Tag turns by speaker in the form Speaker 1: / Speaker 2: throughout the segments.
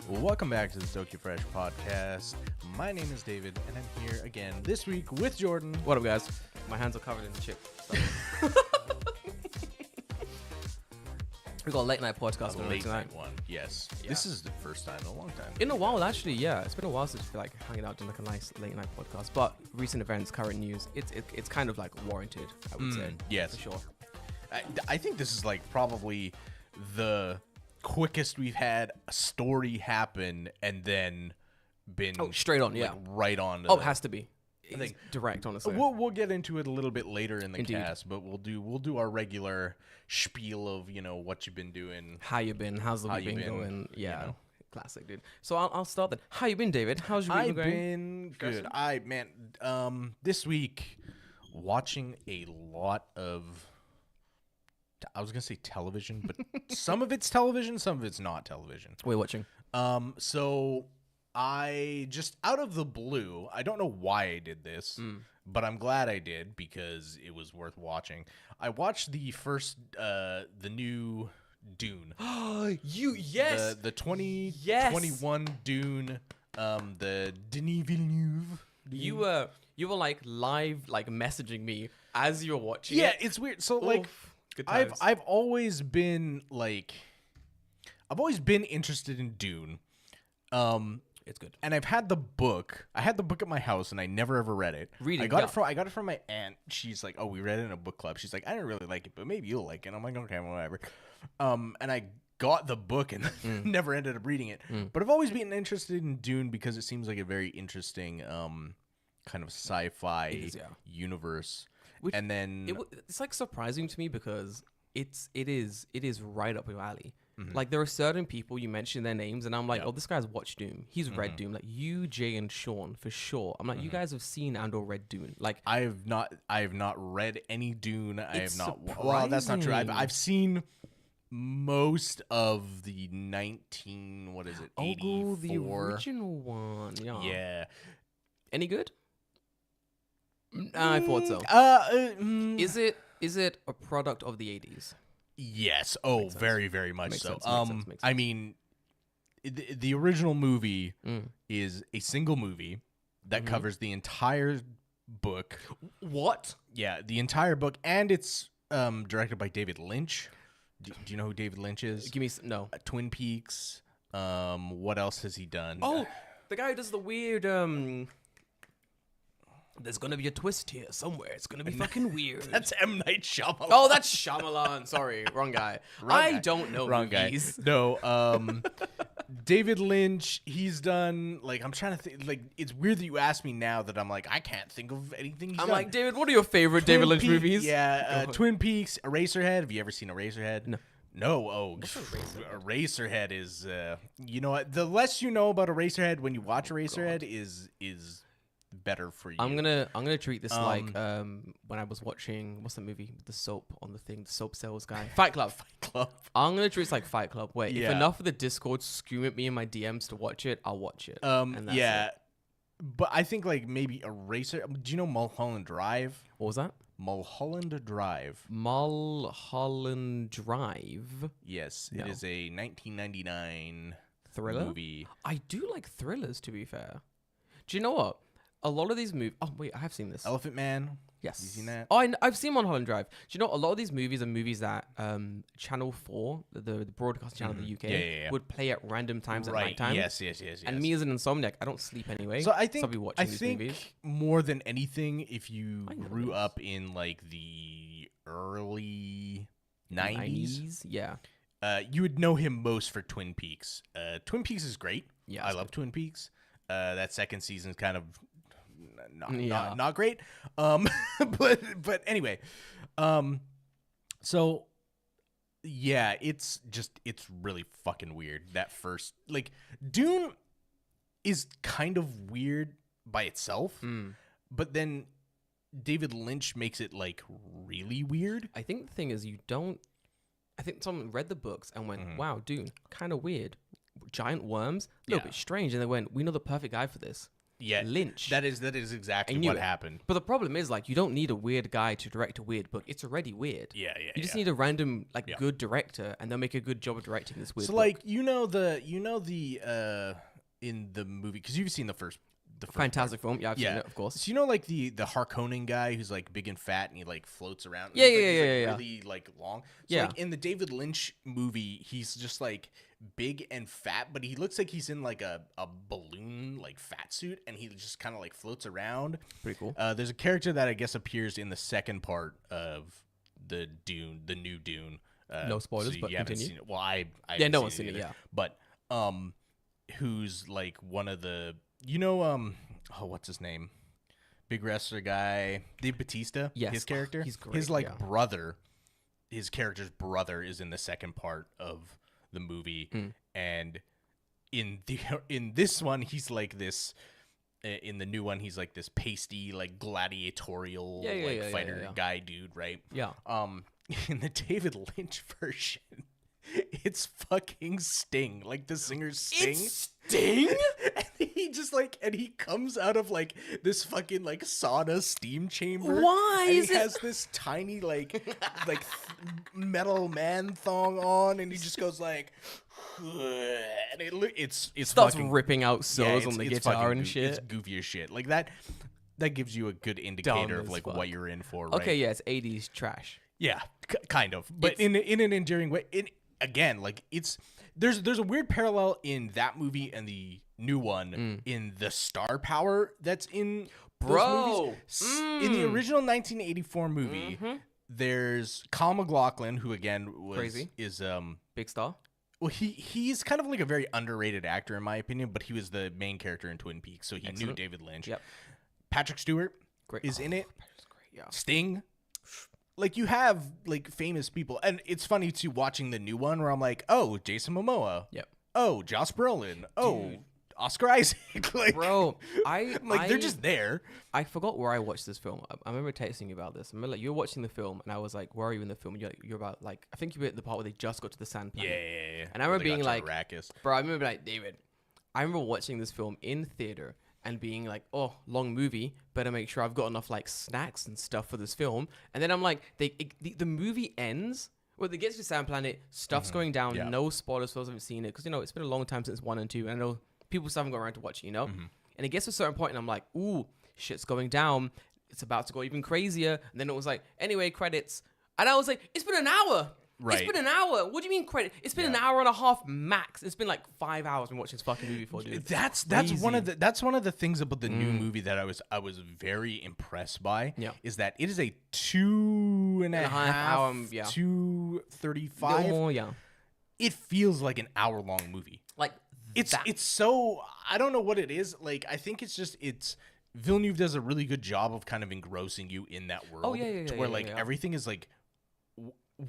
Speaker 1: Welcome back to the TokyoFreshPodcast. My name is David, and I'm here again this week with Jordan.
Speaker 2: What up, guys? My hands are covered in chip. So. We got a late night podcast
Speaker 1: A
Speaker 2: on
Speaker 1: late
Speaker 2: tonight.
Speaker 1: night one, yes.
Speaker 2: Yeah.
Speaker 1: This is the first time in a long time.
Speaker 2: In a while, actually, yeah. It's been a while since we like hanging out doing like a nice late night podcast. But recent events, current news, it's kind of like warranted, I would say.
Speaker 1: Yes.
Speaker 2: For sure.
Speaker 1: I think this is like probably the quickest we've had a story happen and then been
Speaker 2: straight on,
Speaker 1: like,
Speaker 2: yeah.
Speaker 1: right on.
Speaker 2: It has to be.
Speaker 1: I think
Speaker 2: direct, honestly.
Speaker 1: We'll get into it a little bit later in the
Speaker 2: Indeed.
Speaker 1: cast, but we'll do our regular spiel of what you've been doing.
Speaker 2: How you been? How's the
Speaker 1: How
Speaker 2: week
Speaker 1: you
Speaker 2: been
Speaker 1: been,
Speaker 2: going? Yeah.
Speaker 1: you know.
Speaker 2: Classic, dude. So I'll start then. How you been, David? How's your week
Speaker 1: I've
Speaker 2: going?
Speaker 1: been good. This week watching a lot of. I was gonna say television, but some of it's television, some of it's not television.
Speaker 2: We're watching.
Speaker 1: So I just out of the blue, I don't know why I did this, but I'm glad I did because it was worth watching. I watched the first, the new Dune.
Speaker 2: Yes.
Speaker 1: The 2021 Dune, the Denis Villeneuve.
Speaker 2: You were like live like messaging me as you were watching.
Speaker 1: Yeah,
Speaker 2: it.
Speaker 1: it's weird. So like,
Speaker 2: Good times.
Speaker 1: I've always been interested in Dune.
Speaker 2: It's good.
Speaker 1: And I've had the book. I had the book at my house, and I never ever read it. I got it from my aunt. She's like, "Oh, we read it in a book club." She's like, "I didn't really like it, but maybe you'll like it." I'm like, "Okay, whatever." And I got the book and never ended up reading it. But I've always been interested in Dune because it seems like a very interesting kind of sci-fi universe. And then
Speaker 2: it's like surprising to me because it is right up your alley. Like there are certain people you mention their names and I'm like, oh, this guy's watched Doom. He's read Doom. Like you, Jay, and Sean for sure. I'm like, you guys have seen and or read Dune. Like
Speaker 1: I have not read any Dune. I have not.
Speaker 2: Surprising.
Speaker 1: Well, that's not true. I've seen most of the 19. What is it? 84.
Speaker 2: The original one. Yeah.
Speaker 1: Yeah.
Speaker 2: Any good? I thought so. Is it a product of the 80s?
Speaker 1: Yes. Oh, very, very much
Speaker 2: Makes
Speaker 1: so.
Speaker 2: sense, makes sense.
Speaker 1: I mean, the original movie is a single movie that covers the entire book.
Speaker 2: What?
Speaker 1: Yeah, the entire book, and it's directed by David Lynch. Do you know who David Lynch is?
Speaker 2: Give me no.
Speaker 1: Twin Peaks. What else has he done?
Speaker 2: Oh, the guy who does the weird there's gonna be a twist here somewhere. It's gonna be fucking weird.
Speaker 1: That's M. Night Shyamalan.
Speaker 2: Oh, that's Shyamalan. Sorry, wrong guy. I don't know movies.
Speaker 1: No, David Lynch. He's done I'm trying to think. Like it's weird that you asked me now that I'm like I can't think of anything. He's
Speaker 2: I'm
Speaker 1: done.
Speaker 2: like David. What are your favorite David Lynch movies?
Speaker 1: Yeah, Twin Peaks, Eraserhead. Have you ever seen Eraserhead?
Speaker 2: No.
Speaker 1: No, Eraserhead is. You know what? The less you know about Eraserhead when you watch Eraserhead is better for you.
Speaker 2: I'm gonna treat this like when I was watching what's the movie with the soap on the thing, the soap sales guy, Fight Club. I'm gonna treat it like Fight Club. Wait, if enough of the Discord scream at me in my DMs to watch it, I'll watch it. And that's it.
Speaker 1: But I think maybe Eraser. Do you know Mulholland Drive?
Speaker 2: What was that?
Speaker 1: Mulholland Drive.
Speaker 2: Mulholland Drive.
Speaker 1: Yes,
Speaker 2: No.
Speaker 1: it is a 1999
Speaker 2: thriller
Speaker 1: movie.
Speaker 2: I do like thrillers, to be fair. Do you know what? A lot of these movies. Oh wait, I have seen this.
Speaker 1: Elephant Man.
Speaker 2: Yes.
Speaker 1: You seen that?
Speaker 2: Oh, I've seen Mulholland Drive. Do you know a lot of these movies are movies that Channel 4, the broadcast channel of the UK, would play at random times at night time.
Speaker 1: Yes.
Speaker 2: And me as an insomniac, I don't sleep anyway.
Speaker 1: So I think
Speaker 2: I'll be watching these movies.
Speaker 1: More than anything, if you grew up in the early 90s,
Speaker 2: yeah,
Speaker 1: you would know him most for Twin Peaks. Twin Peaks is great.
Speaker 2: Yeah,
Speaker 1: I love Twin Peaks. That second season is kind of not great. But anyway, so yeah, it's really fucking weird. That first Dune is kind of weird by itself, but then David Lynch makes it really weird.
Speaker 2: I think the thing is you don't I think someone read the books and went, wow, Dune, kind of weird. Giant worms, a little bit strange. And they went, we know the perfect guy for this.
Speaker 1: Yeah,
Speaker 2: Lynch.
Speaker 1: That is exactly what happened.
Speaker 2: But the problem is, like, you don't need a weird guy to direct a weird book. It's already weird.
Speaker 1: Yeah.
Speaker 2: You just need a random, like, good director, and they'll make a good job of directing this weird.
Speaker 1: So,
Speaker 2: book.
Speaker 1: like, in the movie, because you've seen the first
Speaker 2: Fantastic film. Yeah, I've seen it, of course.
Speaker 1: So, you know, like the Harkonnen guy who's like big and fat and he like floats around.
Speaker 2: Yeah.
Speaker 1: Really like long. So,
Speaker 2: Yeah.
Speaker 1: like in the David Lynch movie, he's just like big and fat, but he looks like he's in like a balloon like fat suit, and he just kind of like floats around.
Speaker 2: Pretty cool.
Speaker 1: There's a character that I guess appears in the second part of the new Dune.
Speaker 2: No spoilers,
Speaker 1: so
Speaker 2: but
Speaker 1: you haven't
Speaker 2: continue.
Speaker 1: seen it. Well, I
Speaker 2: no one's seen it. Yeah,
Speaker 1: but who's like one of the what's his name? Big wrestler guy, Dave Bautista.
Speaker 2: Yes,
Speaker 1: his character.
Speaker 2: He's great.
Speaker 1: His brother. His character's brother is in the second part of the movie, and in this one he's like this. In the new one, he's like this pasty, like gladiatorial, fighter guy dude, right?
Speaker 2: Yeah.
Speaker 1: In the David Lynch version, it's fucking Sting, like the singer Sting.
Speaker 2: It's Sting?
Speaker 1: And he just like, and he comes out of like this fucking like sauna steam chamber.
Speaker 2: Why?
Speaker 1: And he has this tiny like metal man thong on, and he just goes like, and it's
Speaker 2: starts
Speaker 1: fucking,
Speaker 2: ripping out solos on the guitar and shit.
Speaker 1: It's goofy as shit. Like that gives you a good indicator of like what you're in for. Right?
Speaker 2: Okay, yeah, it's 80s trash.
Speaker 1: Yeah, kind of, but in an endearing way. Again, like there's a weird parallel in that movie and the new one in the star power that's in those movies. In the original 1984 movie, there's Kyle MacLachlan, who again is
Speaker 2: big star.
Speaker 1: Well, he's kind of like a very underrated actor in my opinion, but he was the main character in Twin Peaks, so he knew David Lynch.
Speaker 2: Yep.
Speaker 1: Patrick Stewart is in it.
Speaker 2: Patrick's great, yeah.
Speaker 1: Sting. Like, you have, like, famous people. And it's funny, too, watching the new one where I'm like, oh, Jason Momoa.
Speaker 2: Yep.
Speaker 1: Oh, Josh Brolin. Oh, Oscar Isaac. Like,
Speaker 2: bro,
Speaker 1: they're just there.
Speaker 2: I forgot where I watched this film. I remember texting you about this. I remember, like, you were watching the film, and I was like, where are you in the film? And you're about, like, I think you were at the part where they just got to the sand planet.
Speaker 1: Yeah.
Speaker 2: And I remember being like,
Speaker 1: Arrakis.
Speaker 2: bro, I remember, like, David, I remember watching this film in theater and being like, oh, long movie, better make sure I've got enough like snacks and stuff for this film. And then I'm like, the movie ends, well, they get to the sand planet, stuff's going down, no spoilers for those who haven't seen it, because, it's been a long time since 1 and 2, and I know people still haven't got around to watch it, And it gets to a certain point, and I'm like, ooh, shit's going down, it's about to go even crazier, and then it was like, anyway, credits. And I was like, it's been an hour!
Speaker 1: Right.
Speaker 2: It's been an hour. What do you mean credit? It's been an hour and a half max. It's been like 5 hours been watching this fucking movie for, dude.
Speaker 1: That's one of the things about the new movie that I was very impressed by.
Speaker 2: Yeah.
Speaker 1: Is that it is a 2.5 hour, 2:35.
Speaker 2: More, yeah.
Speaker 1: It feels like an hour long movie.
Speaker 2: Like
Speaker 1: it's so, I don't know what it is. Like, I think it's Villeneuve does a really good job of kind of engrossing you in that world.
Speaker 2: Oh yeah.
Speaker 1: To where everything is like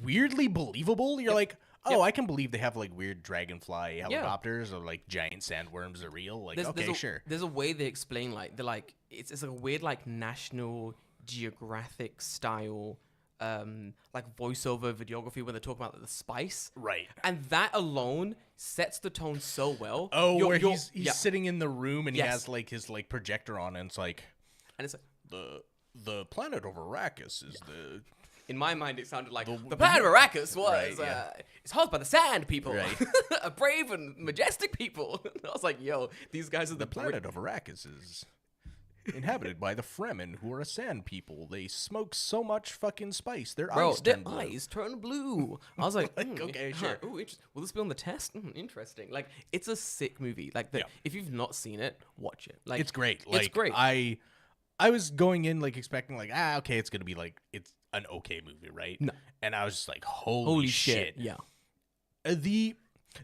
Speaker 1: weirdly believable. You're like, oh, I can believe they have like weird dragonfly helicopters or like giant sandworms are real. Like, sure.
Speaker 2: There's a way they explain, like, they're like, it's like a weird like National Geographic style like voiceover videography where they talk about like, the spice,
Speaker 1: right?
Speaker 2: And that alone sets the tone so well.
Speaker 1: Oh, where he's sitting in the room and he has like his like projector on, and it's like the planet of Arrakis is the.
Speaker 2: In my mind, it sounded like the planet of Arrakis was it's haunted by the sand people,
Speaker 1: right.
Speaker 2: A brave and majestic people. I was like, yo, these guys are
Speaker 1: the planet of Arrakis is inhabited by the Fremen, who are a sand people. They smoke so much fucking spice, their eyes
Speaker 2: turn blue. I was like,
Speaker 1: okay, sure.
Speaker 2: Ooh, will this be on the test? Interesting. Like, it's a sick movie. Like, if you've not seen it, watch it. Like,
Speaker 1: it's great. Like,
Speaker 2: it's great.
Speaker 1: I was going in like expecting like okay, it's gonna be like it's an okay movie, right?
Speaker 2: No.
Speaker 1: And I was just like, holy shit.
Speaker 2: Yeah.
Speaker 1: The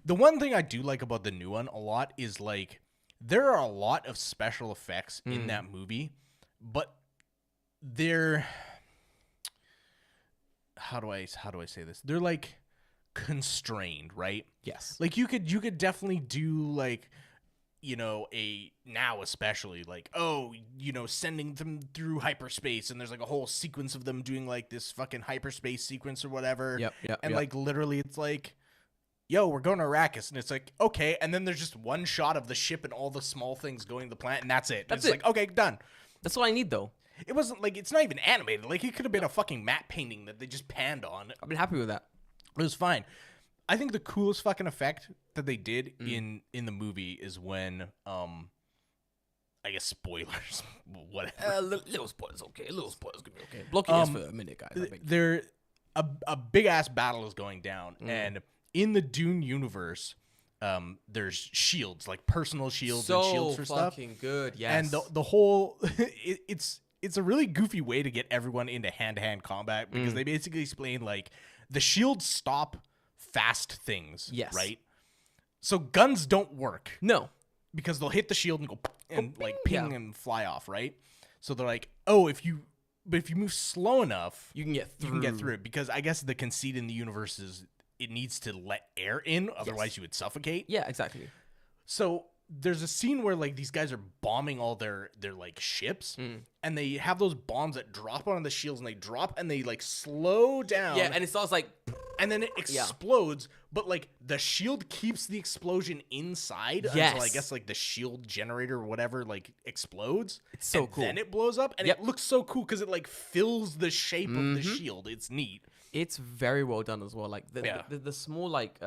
Speaker 1: one thing I do like about the new one a lot is like there are a lot of special effects in that movie, but they're how do I say this? They're like constrained, right?
Speaker 2: Yes.
Speaker 1: Like you could definitely do like now especially like, sending them through hyperspace, and there's like a whole sequence of them doing like this fucking hyperspace sequence or whatever. And like literally it's like, yo, we're going to Arrakis, and it's like, okay, and then there's just one shot of the ship and all the small things going to the planet, and that's it. It's like, okay, done.
Speaker 2: That's all I need, though.
Speaker 1: It wasn't like, it's not even animated. Like, it could have been a fucking matte painting that they just panned on.
Speaker 2: I've been happy with that.
Speaker 1: It was fine. I think the coolest fucking effect that they did in the movie is when, I guess spoilers, whatever.
Speaker 2: Little spoilers, okay. Little spoilers could be okay. Blocking this for a minute, guys.
Speaker 1: There, a big ass battle is going down, and in the Dune universe, there's shields, like personal shields and shields for stuff.
Speaker 2: So fucking good, yes.
Speaker 1: And the whole, it's a really goofy way to get everyone into hand-to-hand combat, because they basically explain, like, the shields stop fast things,
Speaker 2: yes,
Speaker 1: right? So guns don't work.
Speaker 2: No.
Speaker 1: Because they'll hit the shield and go, and like ping and fly off, right? So they're like, oh, if you move slow enough,
Speaker 2: you can get through
Speaker 1: it. Because I guess the conceit in the universe is it needs to let air in, otherwise you would suffocate.
Speaker 2: Yeah, exactly.
Speaker 1: So there's a scene where like these guys are bombing all their like ships, and they have those bombs that drop on the shields, and they drop and they like slow down.
Speaker 2: Yeah, and it starts like,
Speaker 1: and then it explodes, but like the shield keeps the explosion inside until I guess like the shield generator or whatever like explodes.
Speaker 2: It's so cool.
Speaker 1: Then it blows up, and it looks so cool because it like fills the shape of the shield. It's neat.
Speaker 2: It's very well done as well. Like the small like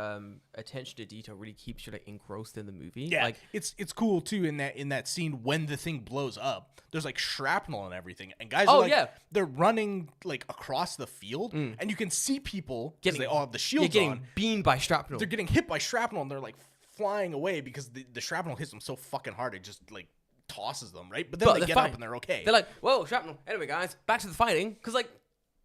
Speaker 2: attention to detail really keeps you like engrossed in the movie.
Speaker 1: Yeah,
Speaker 2: like
Speaker 1: it's cool too in that scene when the thing blows up. There's like shrapnel and everything, and guys are like they're running like across the field, and you can see people because they all have the shields
Speaker 2: getting beamed by shrapnel.
Speaker 1: They're getting hit by shrapnel, and they're like flying away because the shrapnel hits them so fucking hard it just like tosses them, right? But then they get up and they're okay.
Speaker 2: They're like, whoa, shrapnel. Anyway, guys, back to the fighting, because like.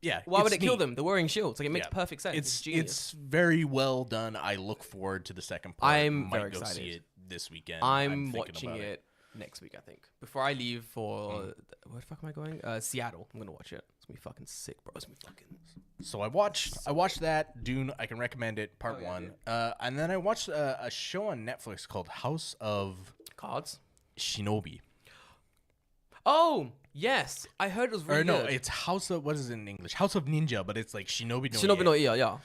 Speaker 1: Yeah,
Speaker 2: why would it kill them? They're wearing shields. Like, it makes perfect sense.
Speaker 1: It's very well done. I look forward to the second part.
Speaker 2: I'm very excited.
Speaker 1: See it this weekend.
Speaker 2: I'm watching it next week, I think. Before I leave for where the fuck am I going? Seattle. I'm gonna watch it. It's gonna be fucking sick, bro. It's gonna be fucking.
Speaker 1: So I watched that Dune. I can recommend it. Part 1. And then I watched a show on Netflix called House of
Speaker 2: Cards.
Speaker 1: Shinobi.
Speaker 2: Oh. Yes, I heard it was really good.
Speaker 1: No, it's House of, what is it in English? House of Ninja, but it's like Shinobi no
Speaker 2: Shinobi no Iya, yeah.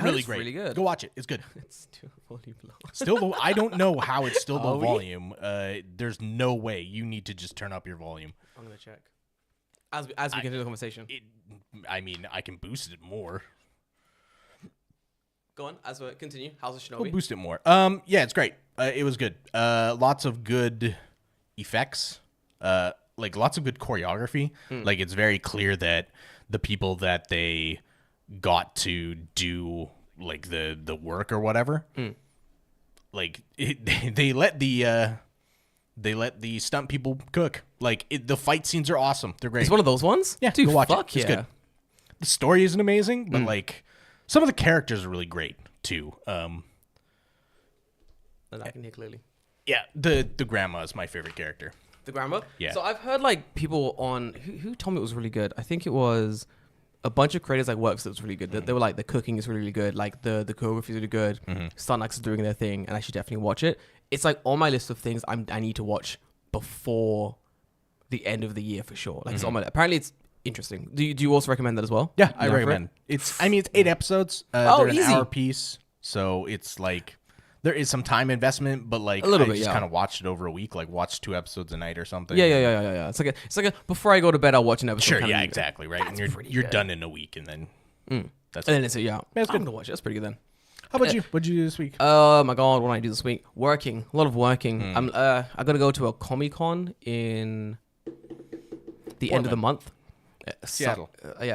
Speaker 1: Really great.
Speaker 2: Really good.
Speaker 1: Go watch it. It's good.
Speaker 2: It's still volume low.
Speaker 1: Still, I don't know how it's still low volume. There's no way. You need to just turn up your volume.
Speaker 2: I'm gonna check. As we continue the conversation.
Speaker 1: I mean, I can boost it more.
Speaker 2: Go on. As we continue, House of Shinobi.
Speaker 1: Go boost it more. Yeah, it's great. It was good. Lots of good effects. Like lots of good choreography. Like it's very clear that the people that they got to do like the work or whatever, like they let the stunt people cook. Like the fight scenes are awesome. They're great.
Speaker 2: It's one of those ones.
Speaker 1: Yeah,
Speaker 2: dude,
Speaker 1: go watch
Speaker 2: fuck
Speaker 1: it. It's good. The story isn't amazing, but like some of the characters are really great too.
Speaker 2: And I can hear clearly.
Speaker 1: Yeah, the grandma is my favorite character.
Speaker 2: The grandma?
Speaker 1: Yeah.
Speaker 2: So I've heard like people on who told me it was really good. I think it was a bunch of creators like works that was really good. They were like the cooking is really good, like the choreography is really good. Stunt actors are doing their thing, and I should definitely watch it. It's like on my list of things I need to watch before the end of the year for sure. Like it's on my apparently it's interesting. Do you also recommend that as well?
Speaker 1: Yeah, I recommend. It's 8 episodes. They're an hour piece, so it's like. There is some time investment, but like I just kind of watched it over a week, like watch 2 episodes a night or something.
Speaker 2: Yeah. It's like a before I go to bed, I'll watch an episode.
Speaker 1: Sure, yeah, exactly, right. And you're done in a week, and then
Speaker 2: that's and then it's
Speaker 1: it's
Speaker 2: good. I'm gonna watch it. That's pretty good then.
Speaker 1: How about you? What'd you do this week?
Speaker 2: Oh my god, what did I do this week? Working, a lot of working. I gotta go to a Comic-Con in the end of the month.
Speaker 1: Seattle.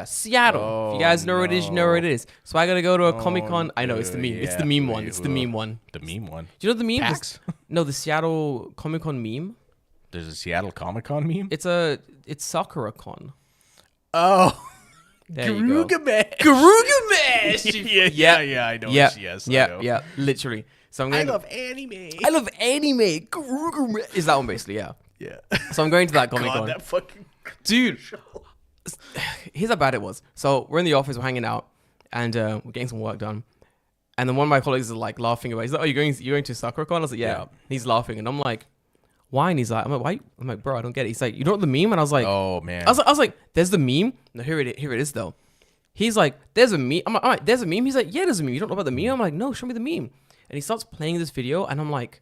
Speaker 2: Seattle. If you guys know where it is, you know where it is. So I gotta go to a Comic-Con. I know, it's the meme.
Speaker 1: Yeah.
Speaker 2: It's the meme one. It's the meme one.
Speaker 1: The meme one.
Speaker 2: Do you know the meme?
Speaker 1: PAX?
Speaker 2: No, the Seattle Comic-Con meme.
Speaker 1: There's a Seattle Comic-Con meme?
Speaker 2: It's Sakura-Con.
Speaker 1: Oh.
Speaker 2: Garugamesh.
Speaker 1: Yeah, I know. Yes.
Speaker 2: Yeah, literally. So I'm going
Speaker 1: I love anime.
Speaker 2: Garugamesh. Is that one basically, yeah.
Speaker 1: Yeah.
Speaker 2: So I'm going to that Comic-Con.
Speaker 1: God, that fucking
Speaker 2: dude. Here's how bad it was. So we're in the office, we're hanging out, and we're getting some work done. And then one of my colleagues is like laughing about it. He's like, oh, you're going to SakuraCon? I was like, yeah. He's laughing. And I'm like, why? And he's like, I'm like, why? I'm like, bro, I don't get it. He's like, you know what the meme? And I was like,
Speaker 1: oh, man.
Speaker 2: I was like, there's the meme. No, here it is, though. He's like, there's a meme. I'm like, all right, there's a meme. He's like, yeah, there's a meme. You don't know about the meme? I'm like, no, show me the meme. And he starts playing this video. And I'm like,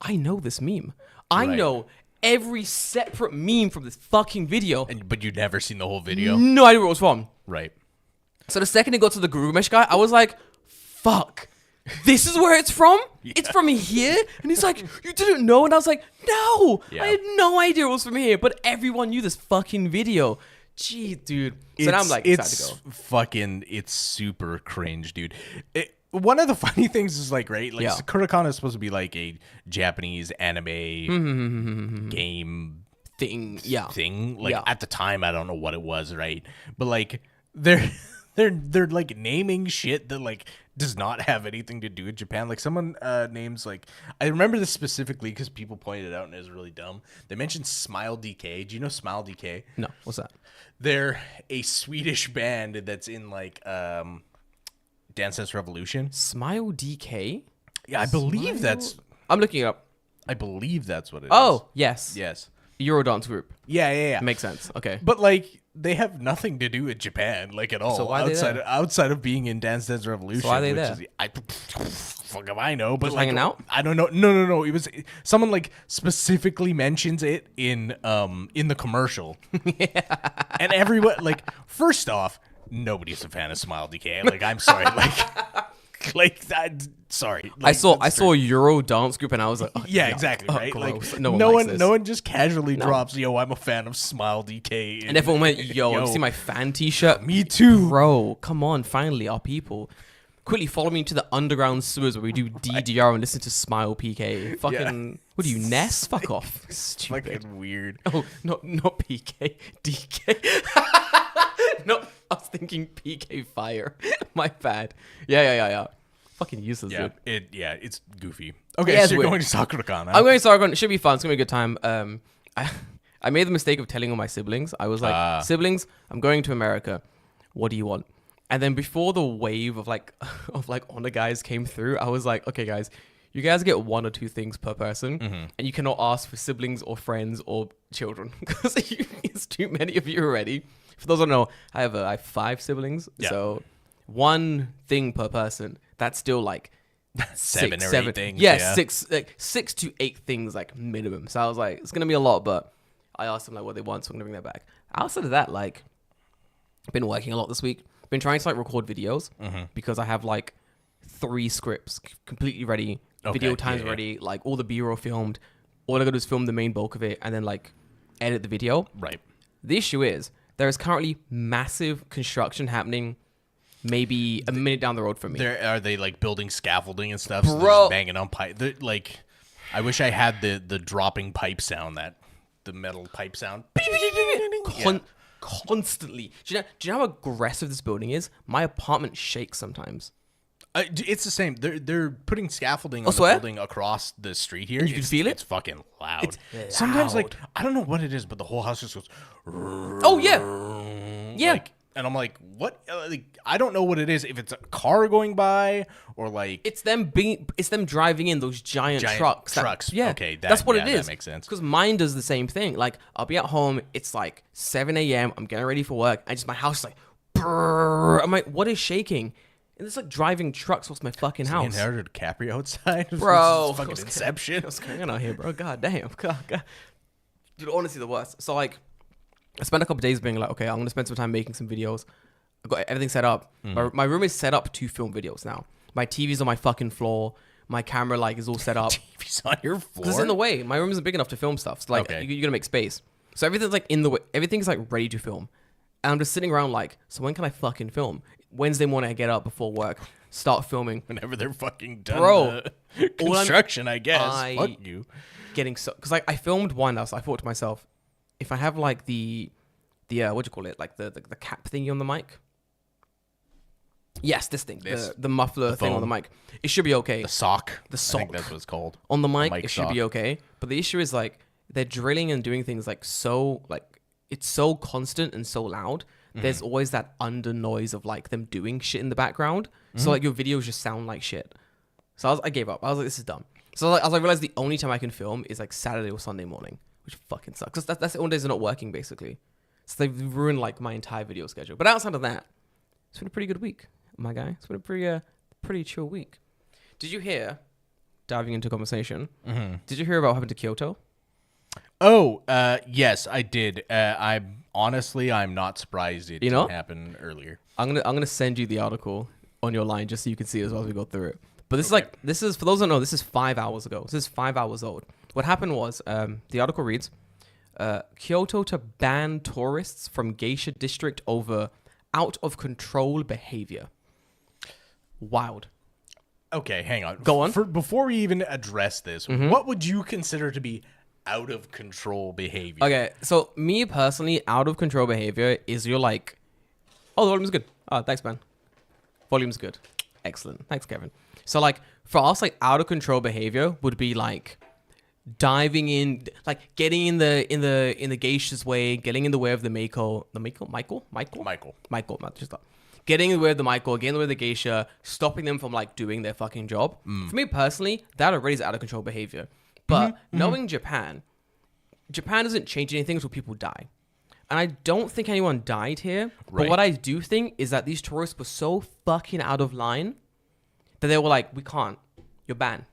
Speaker 2: I know this meme. I know every separate meme from this fucking video.
Speaker 1: But you'd never seen the whole video?
Speaker 2: No idea where it was from.
Speaker 1: Right.
Speaker 2: So the second it got to the Guru Mesh guy, I was like, fuck. This is where it's from? Yeah. It's from here? And he's like, you didn't know? And I was like, no. I had no idea it was from here. But everyone knew this fucking video. Gee, dude. So now I'm like, excited to go.
Speaker 1: It's super cringe, dude. One of the funny things is like, right? Like, Sakura-Con is supposed to be like a Japanese anime game thing. Like, at the time, I don't know what it was, right? But like, they're like naming shit that like does not have anything to do with Japan. Like someone names like, I remember this specifically because people pointed it out and it was really dumb. They mentioned Smile DK. Do you know Smile DK?
Speaker 2: No, what's that?
Speaker 1: They're a Swedish band that's in like Dance Dance Revolution.
Speaker 2: Smile DK?
Speaker 1: Yeah, I believe that's.
Speaker 2: I'm looking it up.
Speaker 1: I believe that's what it is.
Speaker 2: Oh, yes.
Speaker 1: Yes.
Speaker 2: Eurodance group.
Speaker 1: Yeah.
Speaker 2: Makes sense. Okay.
Speaker 1: But like, they have nothing to do with Japan, like at all.
Speaker 2: So why
Speaker 1: outside of being in Dance Dance Revolution.
Speaker 2: So why are they there?
Speaker 1: Fuck if I know. But
Speaker 2: just
Speaker 1: like,
Speaker 2: hanging out?
Speaker 1: I don't know. No. It was someone like specifically mentions it in the commercial. And everyone like, first off, nobody's a fan of Smile DK. Like, I'm sorry. Like that. Sorry. Like,
Speaker 2: I saw Euro dance group and I was like, oh,
Speaker 1: yeah, exactly, right?
Speaker 2: Gross.
Speaker 1: Like no one just casually drops, yo, I'm a fan of Smile DK.
Speaker 2: And everyone went, yo, see my fan t-shirt?
Speaker 1: Me too.
Speaker 2: Bro, come on, finally, our people. Quickly follow me to the underground sewers where we do DDR and listen to Smile PK. Fucking, what do you, Ness? Fuck off. Stupid.
Speaker 1: Fucking weird.
Speaker 2: Oh, not PK, DK. No, I was thinking PK Fire. My bad. Yeah. Fucking useless, dude.
Speaker 1: It's goofy. Okay, so you're going to SakuraCon, huh?
Speaker 2: I'm going to SakuraCon. It should be fun. It's going to be a good time. I made the mistake of telling all my siblings. I was like, siblings, I'm going to America. What do you want? And then before the wave of honor guys came through, I was like, okay, guys, you guys get 1 or 2 things per person, and you cannot ask for siblings or friends or children because it's too many of you already. For those who don't know, I have 5 siblings, so 1 thing per person. That's still like
Speaker 1: 7 or 8 things.
Speaker 2: Yeah, 6 to 8 things like minimum. So I was like, it's gonna be a lot, but I asked them like what they want, so I'm gonna bring that back. Outside of that, like, I've been working a lot this week. Been trying to like record videos because I have like 3 scripts completely ready, video times ready, like all the B-roll filmed. All I gotta do is film the main bulk of it and then like edit the video.
Speaker 1: Right.
Speaker 2: The issue is there is currently massive construction happening maybe a minute down the road from me.
Speaker 1: Are they like building scaffolding and stuff?
Speaker 2: Bro.
Speaker 1: So they're just banging on pipe. Like, I wish I had the dropping pipe sound, the metal pipe sound.
Speaker 2: Constantly. Do you know how aggressive this building is? My apartment shakes sometimes.
Speaker 1: It's the same. They're putting scaffolding on the building across the street here.
Speaker 2: You can feel it?
Speaker 1: It's fucking loud. Sometimes, like, I don't know what it is, but the whole house just goes.
Speaker 2: Oh yeah.
Speaker 1: And I'm like, what? Like, I don't know what it is. If it's a car going by or like
Speaker 2: it's them driving in those giant trucks.
Speaker 1: Okay,
Speaker 2: that's what it is.
Speaker 1: That makes sense.
Speaker 2: Because mine does the same thing. Like, I'll be at home. It's like 7 a.m. I'm getting ready for work, and just my house is like, brrr. I'm like, what is shaking? And it's like driving trucks off my fucking house.
Speaker 1: Inherited DiCaprio outside,
Speaker 2: bro.
Speaker 1: Fucking Inception.
Speaker 2: What's going on out here, bro? God damn. God. Dude, honestly, the worst. So like, I spent a couple days being like, okay, I'm gonna spend some time making some videos. I got everything set up. My room is set up to film videos now. My TV's on my fucking floor. My camera like is all set up.
Speaker 1: TV's on your floor.
Speaker 2: Because it's in the way. My room isn't big enough to film stuff. So like, you gotta make space. So everything's like in the way. Everything's like ready to film. And I'm just sitting around like, so when can I fucking film? Wednesday morning, I get up before work, start filming.
Speaker 1: Whenever they're fucking done,
Speaker 2: bro.
Speaker 1: Construction, I guess. Fuck you.
Speaker 2: Getting so because like I filmed one now, so I thought to myself, if I have like the what do you call it, like the cap thingy on the mic. Yes, this thing, the muffler thing on the mic. It should be okay.
Speaker 1: The sock.
Speaker 2: I think
Speaker 1: that's what it's called.
Speaker 2: On the mic, it should be okay. But the issue is like they're drilling and doing things like so like it's so constant and so loud there's always that under noise of like them doing shit in the background. So like your videos just sound like shit. So I gave up. I was like, this is dumb. So I realized the only time I can film is like Saturday or Sunday morning, which fucking sucks. 'Cause that's the only days they're not working basically. So they've ruined like my entire video schedule. But outside of that, it's been a pretty good week, my guy. It's been a pretty chill week. Did you hear, diving into conversation, did you hear about what happened to Kyoto?
Speaker 1: Oh, yes, I did. I'm not surprised it didn't happen earlier.
Speaker 2: I'm gonna send you the article on your line just so you can see it as well as we go through it. But this is for those who don't know, this is 5 hours ago. This is 5 hours old. What happened was, the article reads, Kyoto to ban tourists from geisha district over out of control behavior. Wild.
Speaker 1: Okay, hang on.
Speaker 2: Go on.
Speaker 1: Before we even address this, what would you consider to be out of control behavior?
Speaker 2: Okay, so me personally, out of control behavior is you're like, oh, the volume's good. Oh, thanks, man. Volume's good. Excellent. Thanks, Kevin. So like for us, like out of control behavior would be like diving in, like getting in the geisha's way, getting in the way of the Michael, getting in the way of the Michael, getting in the way of the geisha, stopping them from like doing their fucking job. For me personally, that already is out of control behavior. But knowing Japan doesn't change anything until people die. And I don't think anyone died here. Right. But what I do think is that these tourists were so fucking out of line that they were like, we can't. You're banned.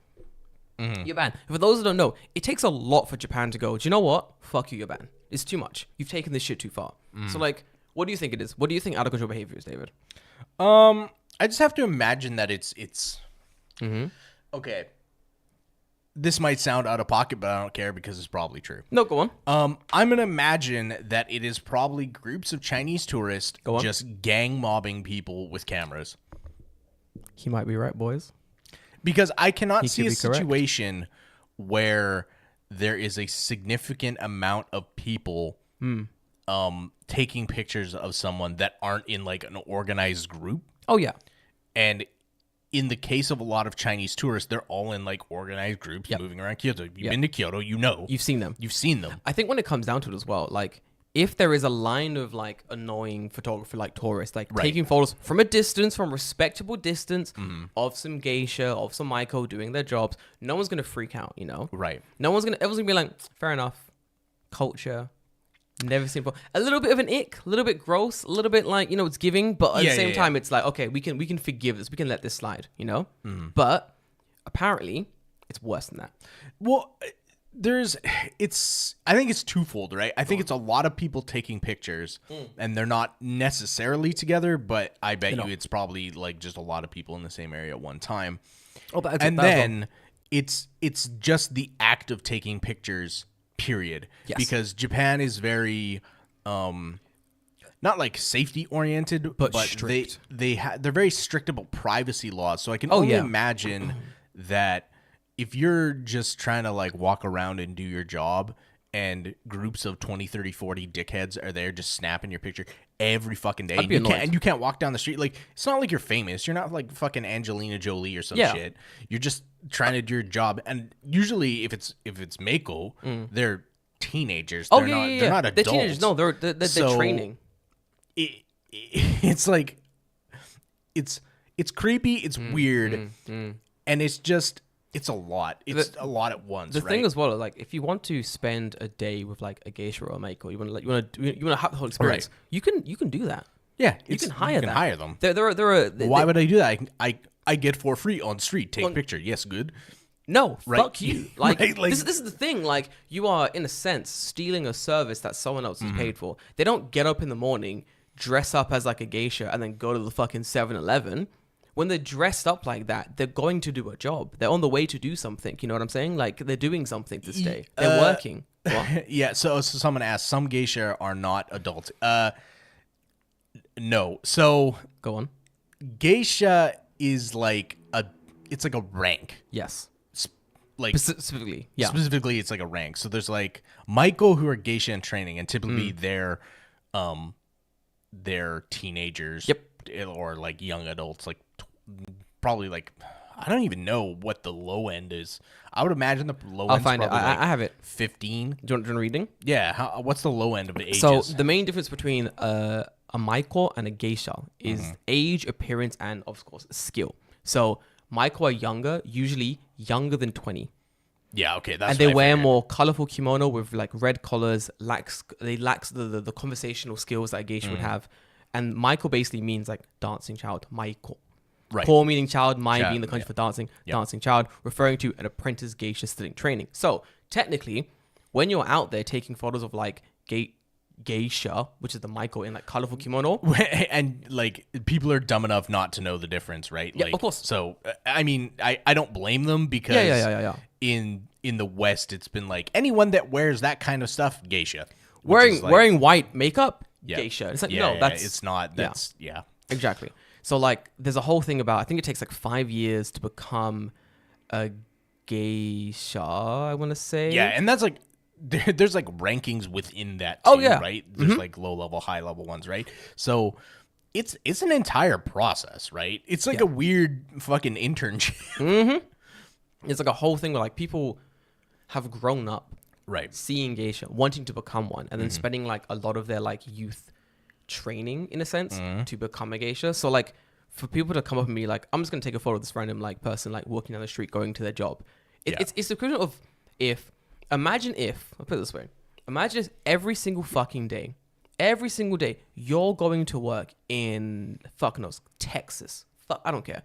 Speaker 2: You're banned. For those who don't know, it takes a lot for Japan to go, do you know what? Fuck you, you're banned. It's too much. You've taken this shit too far. So like, what do you think it is? What do you think out of control behavior is, David?
Speaker 1: I just have to imagine that it's okay. This might sound out of pocket, but I don't care because it's probably true.
Speaker 2: No, go on.
Speaker 1: I'm gonna imagine that it is probably groups of Chinese tourists just gang mobbing people with cameras.
Speaker 2: He might be right, boys.
Speaker 1: Because I cannot see a situation where there is a significant amount of people taking pictures of someone that aren't in like an organized group.
Speaker 2: Oh yeah.
Speaker 1: And in the case of a lot of Chinese tourists, they're all in like organized groups moving around Kyoto. You've been to Kyoto, you know.
Speaker 2: You've seen them.
Speaker 1: I
Speaker 2: think when it comes down to it as well, like if there is a line of like annoying photography like tourists, like taking photos from a distance, from respectable distance of some geisha, of some Maiko doing their jobs, no one's gonna freak out, you know?
Speaker 1: Right.
Speaker 2: Everyone's gonna be like, fair enough. Culture. Never seen before. A little bit of an ick, a little bit gross, a little bit like, you know, it's giving, but at the same time, it's like, okay, we can forgive this, we can let this slide, you know? But apparently, it's worse than that.
Speaker 1: Well, I think it's twofold, right? I think it's a lot of people taking pictures, and they're not necessarily together, but I bet you it's probably like just a lot of people in the same area at one time.
Speaker 2: Oh, but
Speaker 1: and then it's just the act of taking pictures. Period. Yes. Because Japan is very, not like safety oriented, but strict. They're very strict about privacy laws. So I can only imagine that if you're just trying to like walk around and do your job, and groups of 20, 30, 40 dickheads are there just snapping your picture every fucking day, and you can't walk down the street. Like, it's not like you're famous. You're not like fucking Angelina Jolie or some shit. You're just trying to do your job. And usually if it's Mako, they're teenagers. They're not adults.
Speaker 2: They're teenagers. No, they're training.
Speaker 1: It's like it's creepy, it's weird, and it's a lot. It's a lot at once.
Speaker 2: The thing as well, like if you want to spend a day with like a geisha or a Mako, you want to have the whole experience. Right. You can do that.
Speaker 1: Yeah,
Speaker 2: you can hire
Speaker 1: them.
Speaker 2: Why
Speaker 1: would I do that? I get for free on street. Take picture. Yes, good.
Speaker 2: No, fuck you. Like, this is the thing. Like, you are in a sense stealing a service that someone else has paid for. They don't get up in the morning, dress up as like a geisha, and then go to the fucking 7-Eleven. When they're dressed up like that, they're going to do a job. They're on the way to do something. You know what I'm saying? Like, they're doing something this day. They're working.
Speaker 1: Yeah, so someone asked, some geisha are not adults. No. So...
Speaker 2: Go on.
Speaker 1: Geisha is like it's like a rank.
Speaker 2: Yes.
Speaker 1: Like Specifically, it's like a rank. So there's like Maiko who are geisha in training, and typically they're teenagers.
Speaker 2: Yep.
Speaker 1: Or like young adults, like probably like, I don't even know what the low end is. I would imagine the low end.
Speaker 2: I'll find it. I have it.
Speaker 1: 15.
Speaker 2: Do you want reading?
Speaker 1: Yeah. What's the low end of the ages?
Speaker 2: So the main difference between a maiko and a geisha is age, appearance, and of course skill. So maiko are younger, usually younger than 20.
Speaker 1: Yeah, okay, that's.
Speaker 2: And they wear more colorful kimono with like red collars. They lack the conversational skills that a geisha would have. And maiko basically means like dancing child. Maiko.
Speaker 1: Right.
Speaker 2: Ko meaning child, mai being the kanji for dancing, dancing child, referring to an apprentice geisha still in training. So technically, when you're out there taking photos of like geisha, which is the maiko in like colorful kimono,
Speaker 1: and like people are dumb enough not to know the difference, right?
Speaker 2: Yeah,
Speaker 1: like,
Speaker 2: of course.
Speaker 1: So I mean, I don't blame them because in the West, it's been like anyone that wears that kind of stuff, geisha.
Speaker 2: Wearing white makeup, geisha. It's like
Speaker 1: it's not. That's
Speaker 2: exactly. So like, there's a whole thing about. I think it takes like 5 years to become a geisha. I want to say.
Speaker 1: Yeah, and that's like. There's like rankings within that too, right? There's like low level, high level ones, right? So it's an entire process, right? It's like a weird fucking internship.
Speaker 2: It's like a whole thing where like people have grown up seeing geisha, wanting to become one, and then spending like a lot of their like youth training in a sense to become a geisha. So like for people to come up and be like, I'm just gonna take a photo of this random like person like walking down the street going to their job. It's the equivalent of Imagine if, I'll put it this way, imagine if every single day, you're going to work in, fuck knows, Texas. I don't care.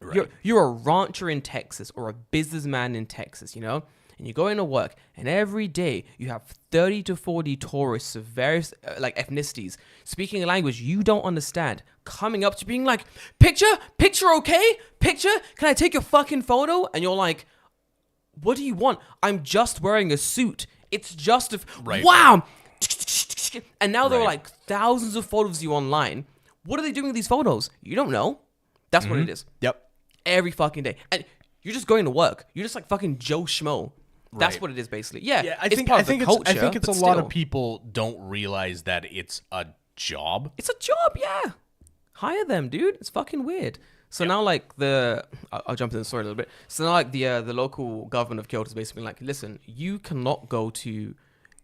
Speaker 2: Right. You're a rancher in Texas or a businessman in Texas, you know? And you go into work, and every day you have 30 to 40 tourists of various like ethnicities speaking a language you don't understand, coming up to being like, picture okay? Picture? Can I take your fucking photo? And you're like, what do you want? I'm just wearing a suit. It's just wow. And now there are like thousands of photos of you online. What are they doing with these photos? You don't know. That's what it is.
Speaker 1: Yep.
Speaker 2: Every fucking day. And you're just going to work. You're just like fucking Joe Schmo. That's what it is basically. Yeah.
Speaker 1: I think it's a lot of people don't realize that it's a job.
Speaker 2: It's a job, yeah. Hire them, dude. It's fucking weird. So now, like, I'll jump into the story a little bit. So now, like, the local government of Kyoto is basically like, listen, you cannot go to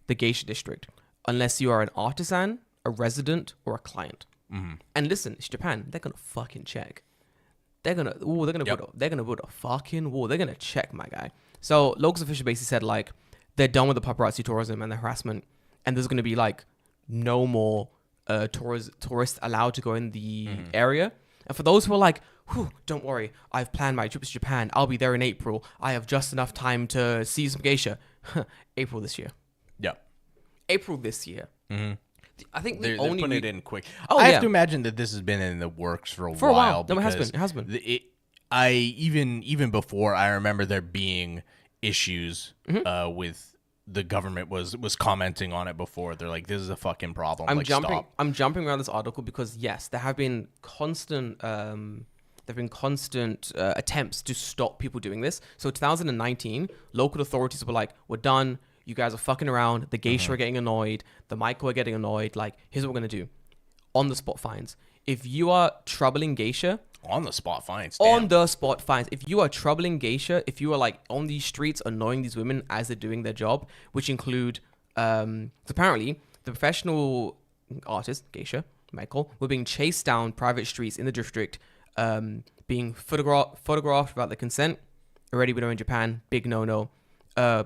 Speaker 2: the geisha district unless you are an artisan, a resident, or a client. And listen, it's Japan. They're gonna fucking check. They're gonna build a fucking wall. They're gonna check, my guy. So locals official basically said like they're done with the paparazzi tourism and the harassment, and there's gonna be like no more tourists allowed to go in the area. And for those who are like, don't worry, I've planned my trip to Japan. I'll be there in April. I have just enough time to see some geisha. April this year.
Speaker 1: Yeah.
Speaker 2: April this year. I think
Speaker 1: they're putting it in quick.
Speaker 2: Oh,
Speaker 1: I have to imagine that this has been in the works for a while.
Speaker 2: No, it has been. It has been.
Speaker 1: Even before, I remember there being issues with the government was commenting on it before. They're like, this is a fucking problem. I'm
Speaker 2: jumping around this article because yes, there have been constant attempts to stop people doing this. So 2019, local authorities were like, we're done. You guys are fucking around. The geisha are getting annoyed. The maiko are getting annoyed. Like, here's what we're going to do. On the spot fines. If you are troubling geisha.
Speaker 1: On the spot fines.
Speaker 2: On the spot fines. If you are troubling geisha, if you are like on these streets annoying these women as they're doing their job, which include, apparently, the professional artists, geisha, Michael, were being chased down private streets in the district, being photographed without their consent. Already we know in Japan, big no-no.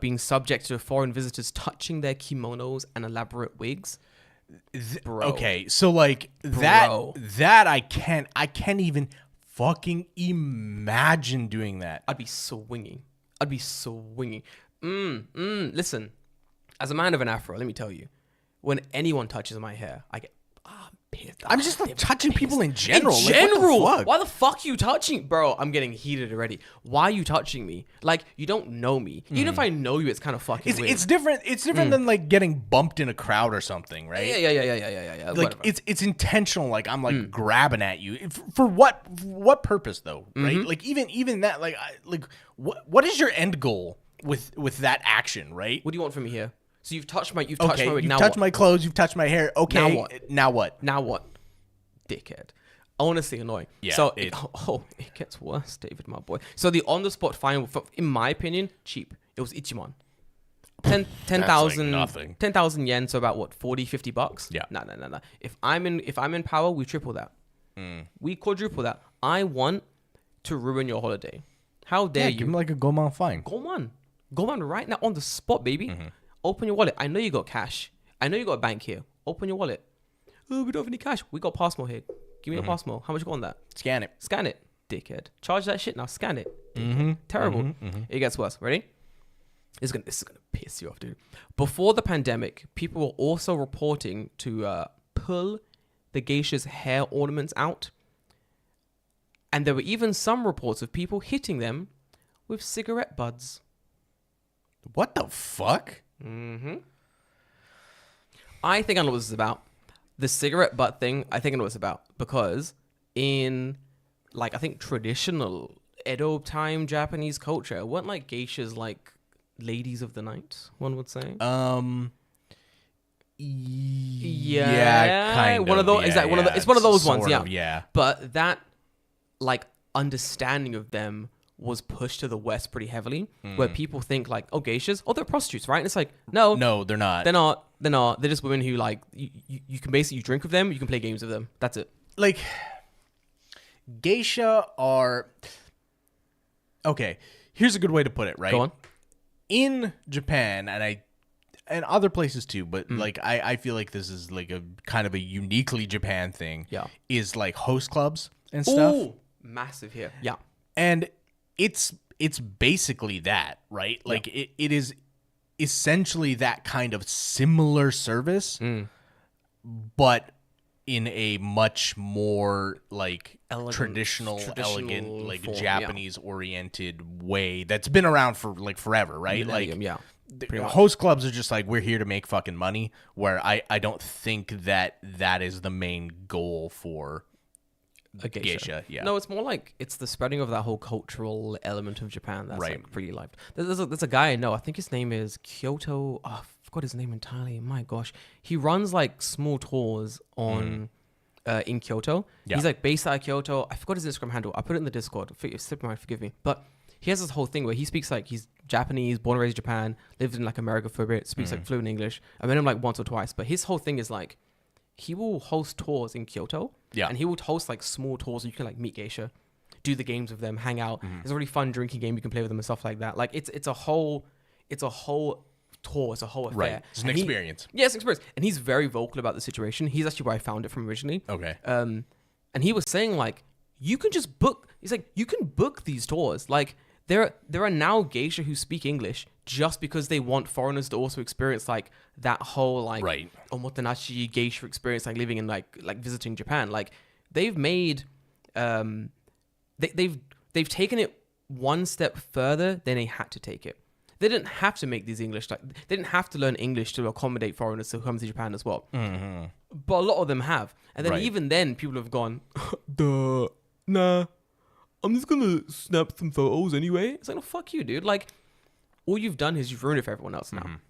Speaker 2: Being subject to foreign visitors touching their kimonos and elaborate wigs.
Speaker 1: Okay, so like that I can't even fucking imagine doing that.
Speaker 2: I'd be swinging. Listen, as a man of an afro, let me tell you, when anyone touches my hair, I get pissed.
Speaker 1: I'm just like touching people in general.
Speaker 2: Why the fuck are you touching? Bro, I'm getting heated already. Why are you touching me? Like, you don't know me. Even if I know you, it's kind of fucking weird.
Speaker 1: It's different. It's different than like getting bumped in a crowd or something, right?
Speaker 2: Yeah.
Speaker 1: Like, it's intentional. Like, I'm like grabbing at you. For what purpose though, right? Like even that, like what is your end goal with that action, right?
Speaker 2: What do you want from me here? So you've touched my wig.
Speaker 1: You've touched my clothes. You've touched my hair. Okay. Now what?
Speaker 2: Dickhead. Honestly annoying.
Speaker 1: Yeah.
Speaker 2: So it gets worse, David, my boy. So the on-the-spot fine, in my opinion, cheap. It was Ichiman. 10,000
Speaker 1: nothing.
Speaker 2: 10,000 yen, so about what, 40, 50 bucks?
Speaker 1: Yeah.
Speaker 2: No. If I'm in power, we triple that. We quadruple that. I want to ruin your holiday. How dare you?
Speaker 1: Give him like a Goemon fine.
Speaker 2: Goemon right now on the spot, baby. Open your wallet. I know you got cash. I know you got a bank here. Open your wallet. Oh, we don't have any cash. We got Passmo here. Give me your Passmo. How much you got on that?
Speaker 1: Scan it,
Speaker 2: dickhead. Charge that shit now. Scan it. Terrible. It gets worse. Ready? This is gonna piss you off, dude. Before the pandemic, people were also reporting to pull the geisha's hair ornaments out, and there were even some reports of people hitting them with cigarette butts.
Speaker 1: What the fuck?
Speaker 2: I think I know what this is about. The cigarette butt thing, I think I know what it's about. Because in, like, I think traditional Edo time Japanese culture, weren't like geishas like ladies of the night, one would say?
Speaker 1: Yeah, kind of.
Speaker 2: One of those,
Speaker 1: yeah,
Speaker 2: exactly.
Speaker 1: Yeah,
Speaker 2: It's one of those ones,
Speaker 1: sort
Speaker 2: yeah.
Speaker 1: of, yeah.
Speaker 2: But that, like, understanding of them was pushed to the West pretty heavily, where people think like, oh, geishas, oh, they're prostitutes, right? And it's like, no,
Speaker 1: they're not.
Speaker 2: They're not. They're just women who, like, you can basically, you drink with them, you can play games with them. That's it.
Speaker 1: Like, geisha are... Okay, here's a good way to put it, right?
Speaker 2: Go on.
Speaker 1: In Japan, and other places too, but like I feel like this is like a kind of a uniquely Japan thing.
Speaker 2: Yeah.
Speaker 1: Is like host clubs and stuff.
Speaker 2: Ooh, massive here. Yeah.
Speaker 1: And it's basically that, right? Like it is essentially that kind of similar service, but in a much more like traditional, elegant, like
Speaker 2: form,
Speaker 1: Japanese oriented way that's been around for like forever, right?
Speaker 2: Millennium,
Speaker 1: like
Speaker 2: yeah.
Speaker 1: Host clubs are just like, we're here to make fucking money, where I don't think that is the main goal for
Speaker 2: a geisha.
Speaker 1: Yeah.
Speaker 2: No, it's more like it's the spreading of that whole cultural element of Japan that's like pretty live. There's a guy I know, I think his name is Kyoto. Oh, I forgot his name entirely. My gosh. He runs like small tours on in Kyoto. Yeah. He's like based out of Kyoto. I forgot his Instagram handle. I put it in the Discord. Forgive me. But he has this whole thing where he speaks like, he's Japanese, born and raised in Japan, lived in like America for a bit, speaks like fluent English. I met him like once or twice, but his whole thing is like, he will host tours in Kyoto. Yeah. And he will host like small tours and you can like meet geisha, do the games with them, hang out. It's a really fun drinking game you can play with them and stuff like that. Like it's a whole tour, it's a whole affair.
Speaker 1: Right. It's an experience.
Speaker 2: Yeah, it's an experience. And he's very vocal about the situation. He's actually where I found it from originally.
Speaker 1: Okay.
Speaker 2: And he was saying like, you can just book, he's like, you can book these tours. Like there are now geisha who speak English just because they want foreigners to also experience like that whole like omotenashi geisha experience, like living in like visiting Japan. Like they've made they've taken it one step further than they had to take it. They didn't have to make these English, like they didn't have to learn English to accommodate foreigners who come to Japan as well. But a lot of them have. And then even then people have gone, nah, I'm just gonna snap some photos anyway. It's like, no, fuck you, dude. Like, all you've done is you've ruined it for everyone else now.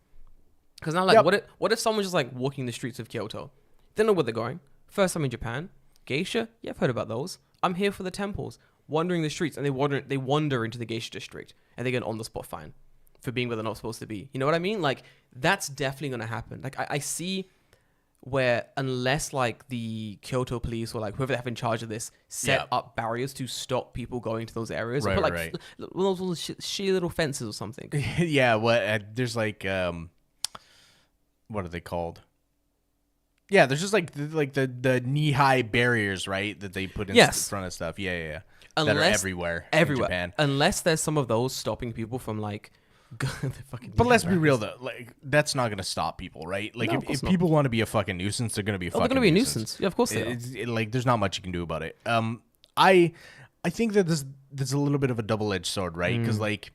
Speaker 2: Because now, like, what if someone's just like walking the streets of Kyoto? They don't know where they're going. First time in Japan, geisha. Yeah, I've heard about those. I'm here for the temples, wandering the streets, and they wander into the geisha district, and they get on the spot fine for being where they're not supposed to be. You know what I mean? Like, that's definitely gonna happen. Like, I see where unless like the Kyoto police or like whoever they have in charge of this set up barriers to stop people going to those areas, put like those little shitty little fences or something.
Speaker 1: Yeah, there's like what are they called? Yeah, there's just like the knee-high barriers, right, that they put in front of stuff. Yeah. That are everywhere in Japan.
Speaker 2: Unless there's some of those stopping people from like
Speaker 1: but let's be real though, like that's not gonna stop people, right? Like if people want to be a fucking nuisance, they're gonna be
Speaker 2: they're gonna be a nuisance. Yeah, of course they are.
Speaker 1: Like there's not much you can do about it. I think that there's a little bit of a double-edged sword, right? Because like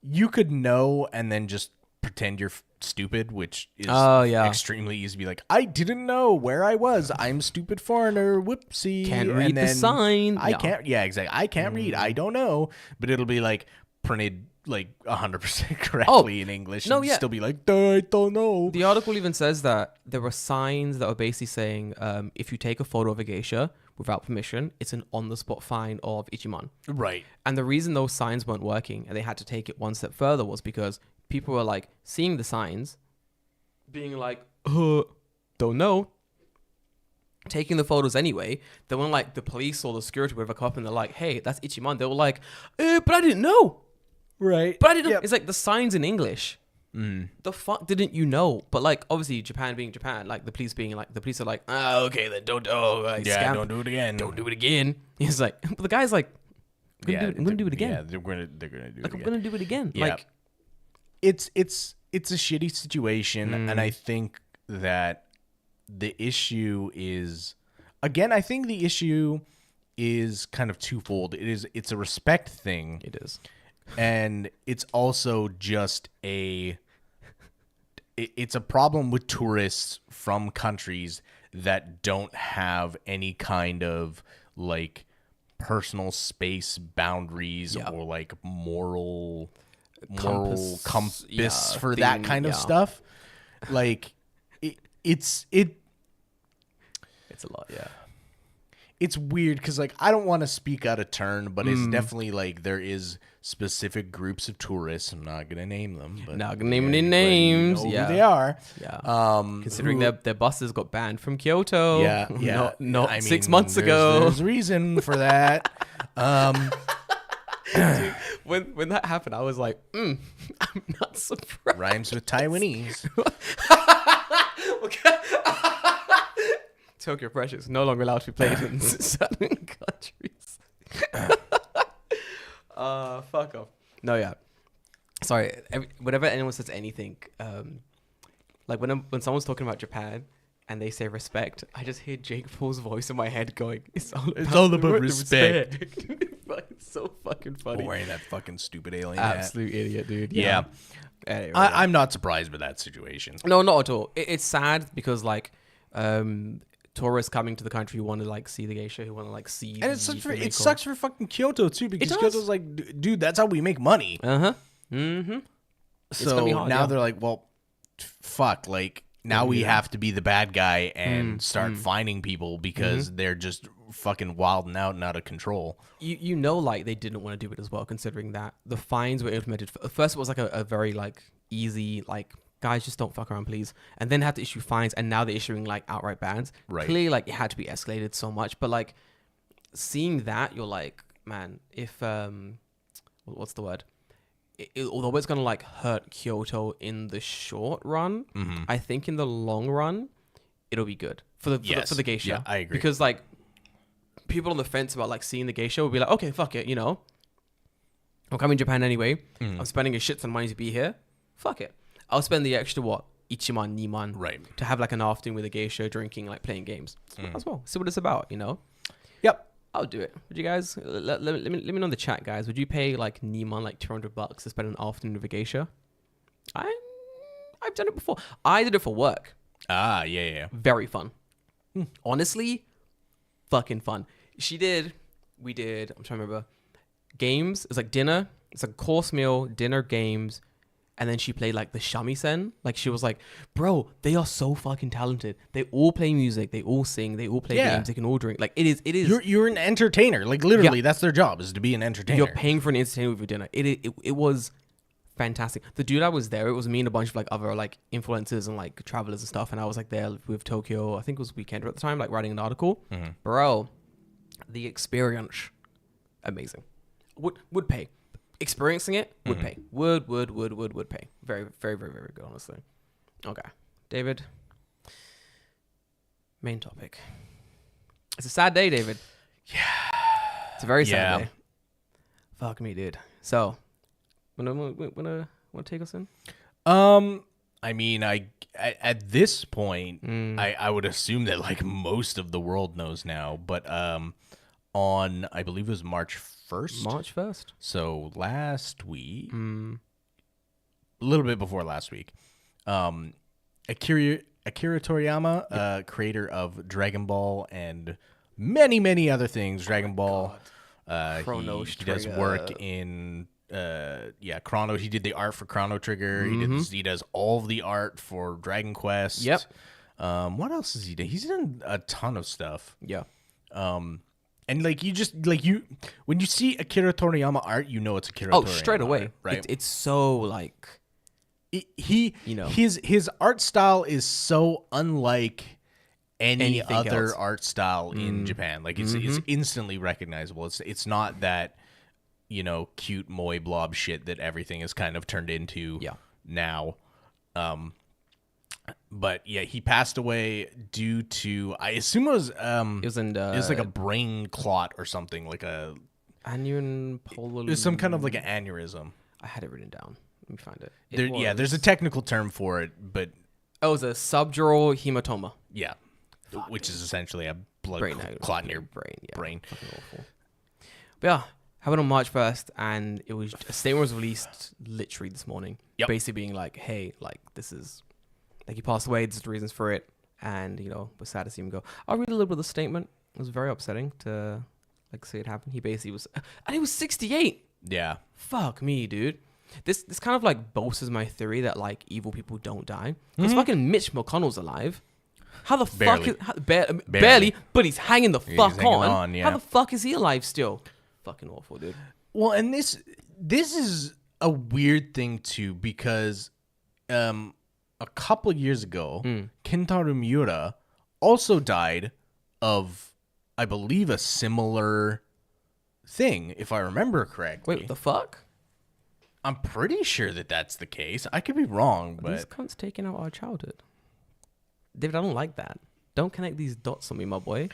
Speaker 1: you could know and then just pretend you're stupid, which is extremely easy to be like, I didn't know where I was. I'm stupid foreigner. Whoopsie.
Speaker 2: Can't read the sign.
Speaker 1: I can't. Yeah, exactly. I can't read. I don't know. But it'll be like printed like 100% correctly in English.
Speaker 2: No,
Speaker 1: and still be like, I don't know.
Speaker 2: The article even says that there were signs that were basically saying, if you take a photo of a geisha without permission, it's an on-the-spot fine of Ichiman.
Speaker 1: Right.
Speaker 2: And the reason those signs weren't working and they had to take it one step further was because people were like seeing the signs, being like, don't know, taking the photos anyway. Then when like the police or the security would have come up and they're like, hey, that's Ichiman, they were like, but I didn't know.
Speaker 1: Right.
Speaker 2: But I didn't know. It's like the signs in English. The fuck didn't you know? But like obviously Japan being Japan, like the police are like, okay then don't like,
Speaker 1: don't do it again.
Speaker 2: Don't do it again. He's like, but the guy's like, I'm gonna do it again.
Speaker 1: Yeah, they're gonna do it again.
Speaker 2: I'm gonna do it again.
Speaker 1: Yeah.
Speaker 2: Like
Speaker 1: it's a shitty situation, and I think that the issue is, again, I think the issue is kind of twofold. It's a respect thing.
Speaker 2: It is.
Speaker 1: And it's also just it's a problem with tourists from countries that don't have any kind of like personal space boundaries or like moral compass for that kind of stuff. Like it's
Speaker 2: a lot. Yeah.
Speaker 1: It's weird because like I don't want to speak out of turn, but it's definitely like there is specific groups of tourists. I'm not gonna name them, but
Speaker 2: not gonna name any names.
Speaker 1: You know who they are.
Speaker 2: Yeah. Considering their buses got banned from Kyoto.
Speaker 1: Yeah.
Speaker 2: Not
Speaker 1: I mean,
Speaker 2: 6 months ago.
Speaker 1: There's reason for that.
Speaker 2: Dude, when that happened, I was like, I'm not surprised.
Speaker 1: Rhymes with Taiwanese.
Speaker 2: Okay. Tokyo Fresh is no longer allowed to be played in certain countries. Fuck off. No, yeah. Sorry. Whenever anyone says anything, like when someone's talking about Japan and they say respect, I just hear Jake Paul's voice in my head going, "It's all about respect." It's so fucking funny.
Speaker 1: Wearing that fucking stupid alien
Speaker 2: Absolute
Speaker 1: hat.
Speaker 2: Idiot, dude.
Speaker 1: Yeah.
Speaker 2: Anyway,
Speaker 1: I'm not surprised by that situation.
Speaker 2: No, not at all. It's sad because like, tourists coming to the country who want to like see the geisha, who want to like see.
Speaker 1: And it sucks for fucking Kyoto too, because Kyoto's like, dude, that's how we make money. So now they're like, well, fuck, like now we have to be the bad guy and start finding people because they're just fucking wilding out and out of control.
Speaker 2: You know, like they didn't want to do it as well, considering that the fines were implemented. First, it was like a very like easy like, guys, just don't fuck around, please. And then had to issue fines, and now they're issuing like outright bans.
Speaker 1: Right.
Speaker 2: Clearly, like it had to be escalated so much. But like seeing that, you're like, man, if what's the word? Although it's gonna like hurt Kyoto in the short run, I think in the long run, it'll be good for the geisha.
Speaker 1: Yeah, I agree.
Speaker 2: Because like people on the fence about like seeing the geisha will be like, okay, fuck it, you know, I'm coming to Japan anyway. I'm spending a shit ton of money to be here. Fuck it. I'll spend the extra, ichiman, niman,
Speaker 1: right,
Speaker 2: to have like an afternoon with a geisha, drinking, like playing games as well. See what it's about, you know?
Speaker 1: Yep.
Speaker 2: I'll do it. Would you guys, let me know in the chat, guys. Would you pay like niman like $200 to spend an afternoon with a geisha? I've done it before. I did it for work.
Speaker 1: Yeah.
Speaker 2: Very fun. Honestly, fucking fun. We did, I'm trying to remember, games. It's like dinner. It's like a course meal, dinner, games. And then she played like the shamisen. Like she was like, bro, they are so fucking talented. They all play music. They all sing. They all play games. They can all drink. Like it is.
Speaker 1: You're an entertainer. Like literally, that's their job, is to be an entertainer.
Speaker 2: You're paying for an entertainer with your dinner. It was fantastic. The dude I was there, it was me and a bunch of like other like influencers and like travelers and stuff. And I was like there with Tokyo. I think it was Weekender at the time, like writing an article. Bro, the experience, amazing. Would pay. Experiencing it would pay. Would pay. Very, very, very, very good, honestly. Okay. David. Main topic. It's a sad day, David.
Speaker 1: Yeah.
Speaker 2: It's a very sad day. Fuck me, dude. So, wanna take us in?
Speaker 1: I mean, at this point, I would assume that like most of the world knows now, but on, I believe it was March 1st. So last week, a little bit before last week, Akira Toriyama, creator of Dragon Ball and many, many other things. Dragon Ball. He does work in Chrono. He did the art for Chrono Trigger. He does all of the art for Dragon Quest.
Speaker 2: Yep.
Speaker 1: What else has he done? He's done a ton of stuff.
Speaker 2: Yeah.
Speaker 1: And like when you see Akira Toriyama art, you know it's Akira Toriyama.
Speaker 2: Straight away,
Speaker 1: art, right?
Speaker 2: It's so like
Speaker 1: his art style is so unlike any
Speaker 2: Anything
Speaker 1: other
Speaker 2: else.
Speaker 1: art style in Japan. Like it's instantly recognizable. It's not that, cute moe blob shit that everything is kind of turned into now. But yeah, he passed away due to, I assume it was like a brain clot or something, like a it was some kind of like an aneurysm.
Speaker 2: I had it written down. Let me find it.
Speaker 1: There's a technical term for it, but
Speaker 2: it was a subdural hematoma.
Speaker 1: Yeah, which is essentially a blood clot in your brain.
Speaker 2: Fucking awful. But yeah, happened on March 1st, and it was a statement was released literally this morning, basically being like, "Hey, like this is like he passed away. This is the reasons for it, and we're sad to see him go." I'll read a little bit of the statement. It was very upsetting to see it happen. He basically was, and he was 68.
Speaker 1: Yeah.
Speaker 2: Fuck me, dude. This kind of like bolsters my theory that like evil people don't die. Because fucking Mitch McConnell's alive. How the fuck is barely, but he's hanging the fuck on. How the fuck is he alive still? Fucking awful, dude.
Speaker 1: Well, and this is a weird thing too, because a couple years ago, Kentaro Miura also died of, I believe, a similar thing, if I remember correctly.
Speaker 2: Wait, what the fuck?
Speaker 1: I'm pretty sure that that's the case. I could be wrong, but
Speaker 2: these cunts taking out our childhood. David, I don't like that. Don't connect these dots on me, my boy.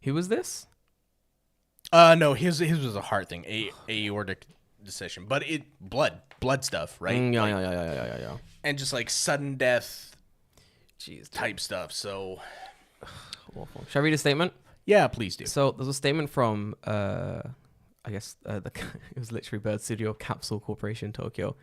Speaker 2: Who was this?
Speaker 1: No, his was a heart thing, aortic dissection, but blood stuff, right?
Speaker 2: Yeah.
Speaker 1: And just like sudden death,
Speaker 2: jeez,
Speaker 1: type stuff. So,
Speaker 2: awful. Should I read a statement?
Speaker 1: Yeah, please do.
Speaker 2: So there's a statement from, I guess it was literally Bird Studio Capsule Corporation Tokyo.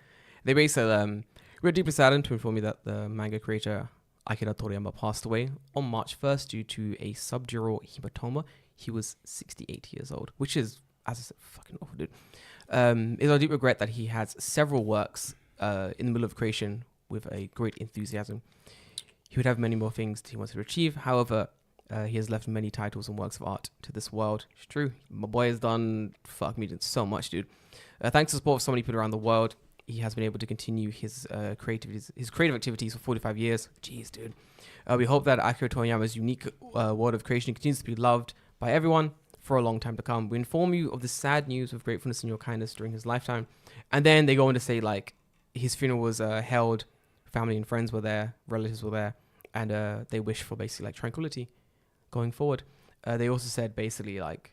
Speaker 2: They basically said, "We're deeply saddened to inform you that the manga creator Akira Toriyama passed away on March 1st due to a subdural hematoma. He was 68 years old, which is, as I said, fucking awful, dude. It's our deep regret that he has several works in the middle of creation with a great enthusiasm. He would have many more things that he wants to achieve. However, he has left many titles and works of art to this world." It's true. My boy has done, did so much, dude. Thanks to the support of so many people around the world, he has been able to continue his creative activities for 45 years. Jeez, dude. We hope that Akira Toriyama's unique world of creation continues to be loved by everyone for a long time to come. We inform you of the sad news with gratefulness and your kindness during his lifetime. And then they go on to say, like, his funeral was held, family and friends were there, relatives were there, and they wish for basically like tranquility going forward. They also said basically like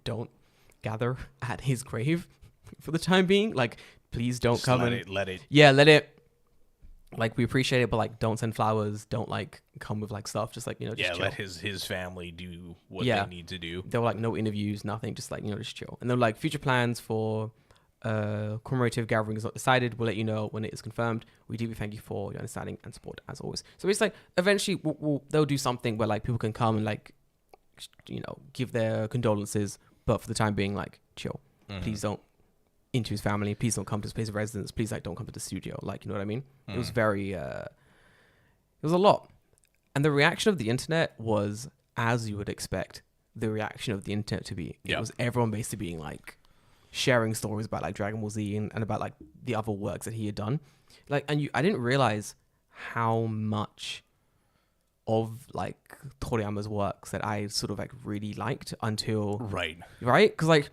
Speaker 2: don't gather at his grave for the time being. Like, please don't come
Speaker 1: let it.
Speaker 2: Yeah, let it. Like, we appreciate it, but like, don't send flowers. Don't like come with like stuff. Just like, just chill.
Speaker 1: Let his family do what they need to do.
Speaker 2: There were like no interviews, nothing. Just like, just chill. And then like future plans for commemorative gathering is not decided. We'll let you know when it is confirmed. We deeply thank you for your understanding and support as always. So it's like eventually they'll do something where like people can come and like give their condolences, but for the time being, like, chill. Please don't into his family. Please don't come to his place of residence. Please like don't come to the studio. Like, you know what I mean? It was very it was a lot. And the reaction of the internet was as you would expect the reaction of the internet to be. It was everyone basically being like sharing stories about like Dragon Ball Z and about like the other works that he had done. Like, and I didn't realize how much of like Toriyama's works that I sort of like really liked until right because like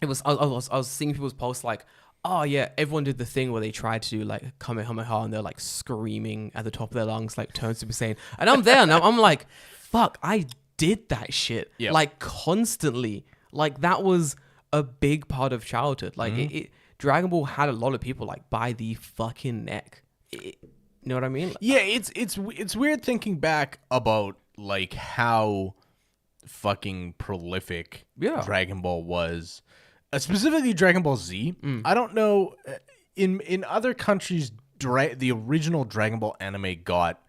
Speaker 2: it was I was seeing people's posts like, oh yeah, everyone did the thing where they tried to do like Kamehameha and they're like screaming at the top of their lungs like turn Super Saiyan, and I'm there and I'm like, fuck, I did that shit like constantly. Like, that was a big part of childhood. Like Dragon Ball had a lot of people like by the fucking neck. You know what I mean?
Speaker 1: Yeah, it's weird thinking back about like how fucking prolific Dragon Ball was, specifically Dragon Ball Z. I don't know in other countries the original Dragon Ball anime got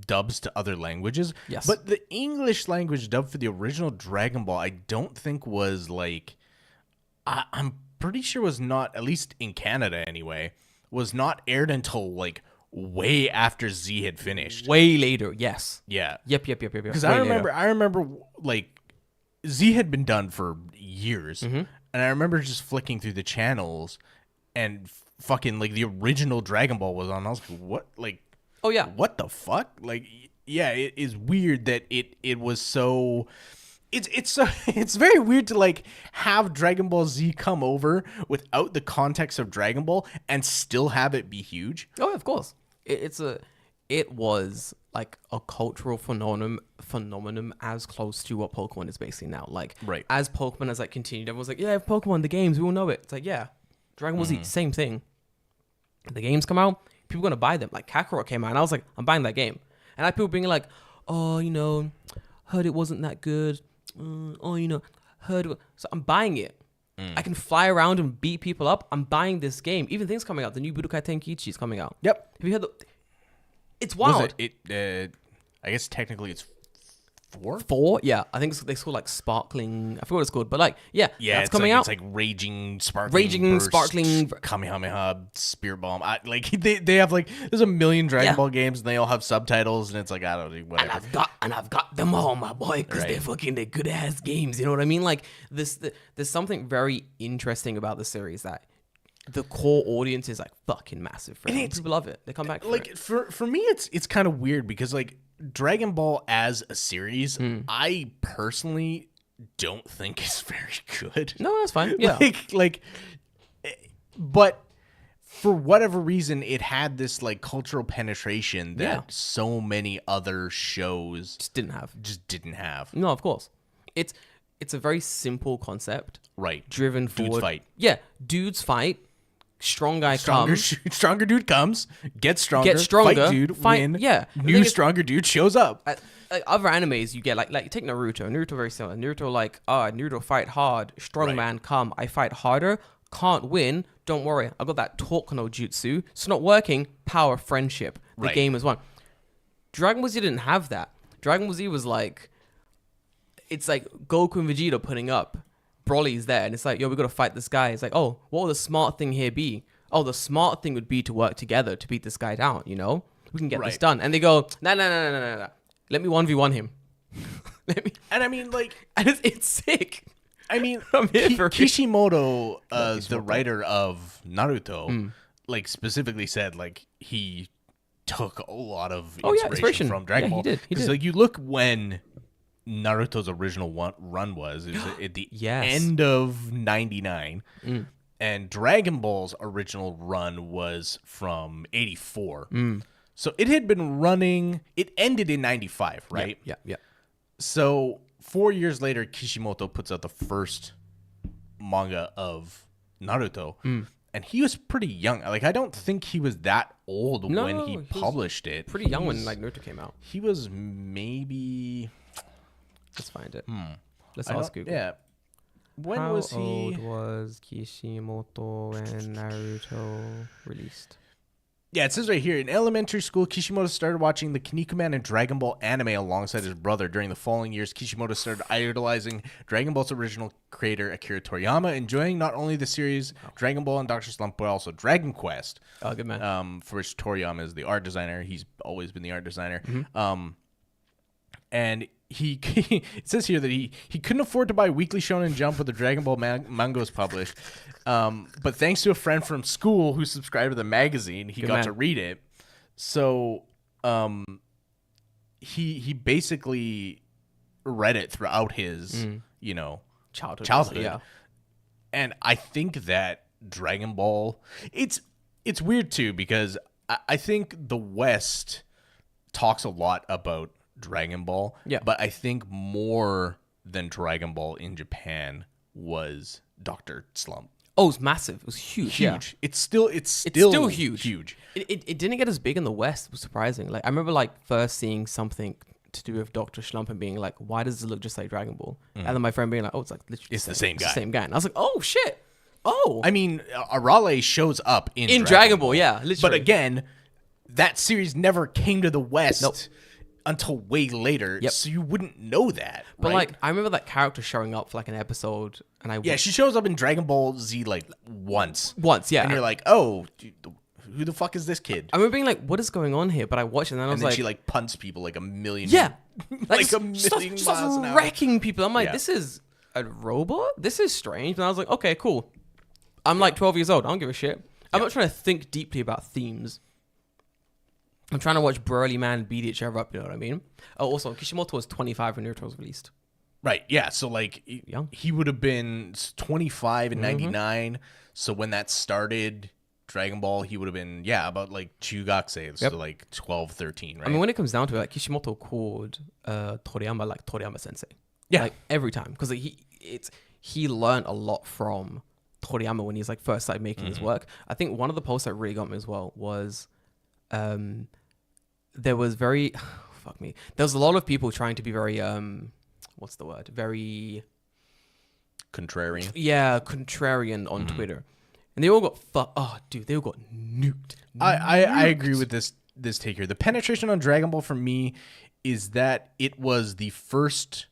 Speaker 1: dubs to other languages.
Speaker 2: Yes,
Speaker 1: but the English language dub for the original Dragon Ball, I don't think was like I'm pretty sure was not, at least in Canada anyway, was not aired until like way after Z had finished.
Speaker 2: Way later, yes.
Speaker 1: Yeah.
Speaker 2: Yep.
Speaker 1: Because I remember like Z had been done for years, and I remember just flicking through the channels and fucking like the original Dragon Ball was on. I was like, what? Like,
Speaker 2: oh yeah,
Speaker 1: what the fuck? Like, yeah, it is weird that it was so. It's so it's very weird to like have Dragon Ball Z come over without the context of Dragon Ball and still have it be huge.
Speaker 2: Oh, of course. It was like a cultural phenomenon as close to what Pokemon is basically now. Like,
Speaker 1: right.
Speaker 2: As Pokemon has like continued, everyone's like, yeah, Pokemon, the games, we all know it. It's like, yeah, Dragon Ball Z, same thing. The games come out, people are gonna buy them. Like Kakarot came out, and I was like, I'm buying that game. And I had people being like, oh, you know, heard it wasn't that good. Oh, you know, so I'm buying it. I can fly around and beat people up. I'm buying this game. Even things coming out. The new Budokai Tenkaichi is coming out.
Speaker 1: Yep.
Speaker 2: Have you heard it's wild.
Speaker 1: I guess technically it's 4?
Speaker 2: 4? Yeah. I think they call like Sparkling. I forgot what it's called. But like, yeah, that's coming out.
Speaker 1: It's like Raging, Sparkling, Kamehameha, Spirit Bomb. They have like, there's a million Dragon Ball games and they all have subtitles and it's like, I don't know, whatever.
Speaker 2: And I've got them all, my boy, because they're good ass games. You know what I mean? Like there's something very interesting about the series that the core audience is like fucking massive. People love it. They come back.
Speaker 1: For me, it's kind of weird because like Dragon Ball as a series, I personally don't think is very good.
Speaker 2: No, that's fine. Yeah,
Speaker 1: but for whatever reason, it had this like cultural penetration that so many other shows
Speaker 2: just didn't have. No, of course, it's a very simple concept,
Speaker 1: right?
Speaker 2: Driven forward.
Speaker 1: Dudes fight.
Speaker 2: Yeah, dudes fight. Stronger
Speaker 1: dude comes, gets stronger, fight dude, win.
Speaker 2: Yeah,
Speaker 1: new stronger dude shows up.
Speaker 2: Other animes you get like take Naruto. Naruto very similar. Naruto like Naruto fight hard, strong man come. I fight harder, can't win. Don't worry, I got that talk no jutsu. It's not working. Power, friendship. The game is won. Dragon Ball Z didn't have that. Dragon Ball Z was like, it's like Goku and Vegeta putting up. Broly's there, and it's like, yo, we gotta fight this guy. It's like, oh, what would the smart thing here be? Oh, the smart thing would be to work together to beat this guy down, you know? We can get this done. And they go, no. Let me 1v1 him.
Speaker 1: And I mean, like...
Speaker 2: And it's sick.
Speaker 1: I mean, Kishimoto, the writer of Naruto, like, specifically said, like, he took a lot of inspiration from Dragon Ball.
Speaker 2: He did.
Speaker 1: Because, like, you look when... Naruto's original run was at the end of 99 and Dragon Ball's original run was from 84 so it had been running, it ended in 95, right?
Speaker 2: Yeah.
Speaker 1: So 4 years later Kishimoto puts out the first manga of Naruto and he was pretty young. Like I don't think he was that old when he published it.
Speaker 2: Pretty young when like Naruto came out.
Speaker 1: He was maybe...
Speaker 2: Let's find it. Let's ask Google.
Speaker 1: Yeah. When was he?
Speaker 2: How old was Kishimoto when Naruto released?
Speaker 1: Yeah, it says right here, in elementary school, Kishimoto started watching the Kinnikuman and Dragon Ball anime alongside his brother. During the following years, Kishimoto started idolizing Dragon Ball's original creator, Akira Toriyama, enjoying not only the series Dragon Ball and Dr. Slump, but also Dragon Quest.
Speaker 2: Oh, good man.
Speaker 1: For which Toriyama is the art designer. He's always been the art designer. And it says here that he couldn't afford to buy Weekly Shonen Jump with the Dragon Ball mangas published. But thanks to a friend from school who subscribed to the magazine, he got to read it. So he basically read it throughout his childhood.
Speaker 2: Yeah.
Speaker 1: And I think that Dragon Ball, it's weird too because I think the West talks a lot about Dragon Ball, but I think more than Dragon Ball in Japan was Dr. Slump.
Speaker 2: Oh, it was massive. It was huge.
Speaker 1: Yeah. It's still huge.
Speaker 2: It didn't get as big in the West. It was surprising. Like I remember like first seeing something to do with Dr. Slump and being like, why does it look just like Dragon Ball? And then my friend being like, oh, it's like literally
Speaker 1: the same guy.
Speaker 2: The same guy. And I was like, oh shit. Oh.
Speaker 1: I mean, Arale shows up in
Speaker 2: Dragon Ball, yeah. Literally.
Speaker 1: But again, that series never came to the West. Until way later, so you wouldn't know that.
Speaker 2: But like, I remember that character showing up for like an episode, and
Speaker 1: she shows up in Dragon Ball Z like once,
Speaker 2: yeah,
Speaker 1: and you're like, oh, dude, who the fuck is this kid?
Speaker 2: I remember being like, what is going on here? But I watched it, and then I was like,
Speaker 1: she like punts people like a million,
Speaker 2: like a million miles an hour, wrecking people. I'm like, this is a robot. This is strange. And I was like, okay, cool. I'm like 12 years old. I don't give a shit. I'm not trying to think deeply about themes. I'm trying to watch burly man beat each other up, you know what I mean? Oh, also, Kishimoto was 25 when Naruto was released.
Speaker 1: Right, yeah. So, like, he would have been 25 in 99. So when that started, Dragon Ball, he would have been, about, like, Chugakse. So, like, 12, 13, right?
Speaker 2: I mean, when it comes down to it, like, Kishimoto called Toriyama, like, Toriyama-sensei.
Speaker 1: Yeah.
Speaker 2: Like, every time. Because he learned a lot from Toriyama when he's, like, first started making his work. I think one of the posts that really got me as well was... there was very there was a lot of people trying to be very what's the word, very contrarian on Twitter, and they all got they all got nuked.
Speaker 1: I agree with this take here. The penetration on Dragon Ball for me is that it was the first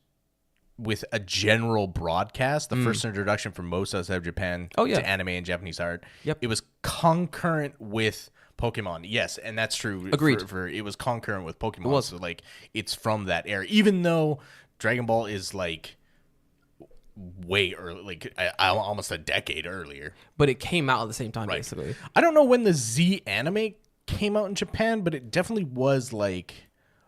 Speaker 1: with a general broadcast, the first introduction for most outside of Japan to anime and Japanese art. It was concurrent with Pokemon, yes, and that's true.
Speaker 2: Agreed.
Speaker 1: For it was concurrent with Pokemon, so like it's from that era. Even though Dragon Ball is like way early, like almost a decade earlier,
Speaker 2: but it came out at the same time, basically.
Speaker 1: I don't know when the Z anime came out in Japan, but it definitely was like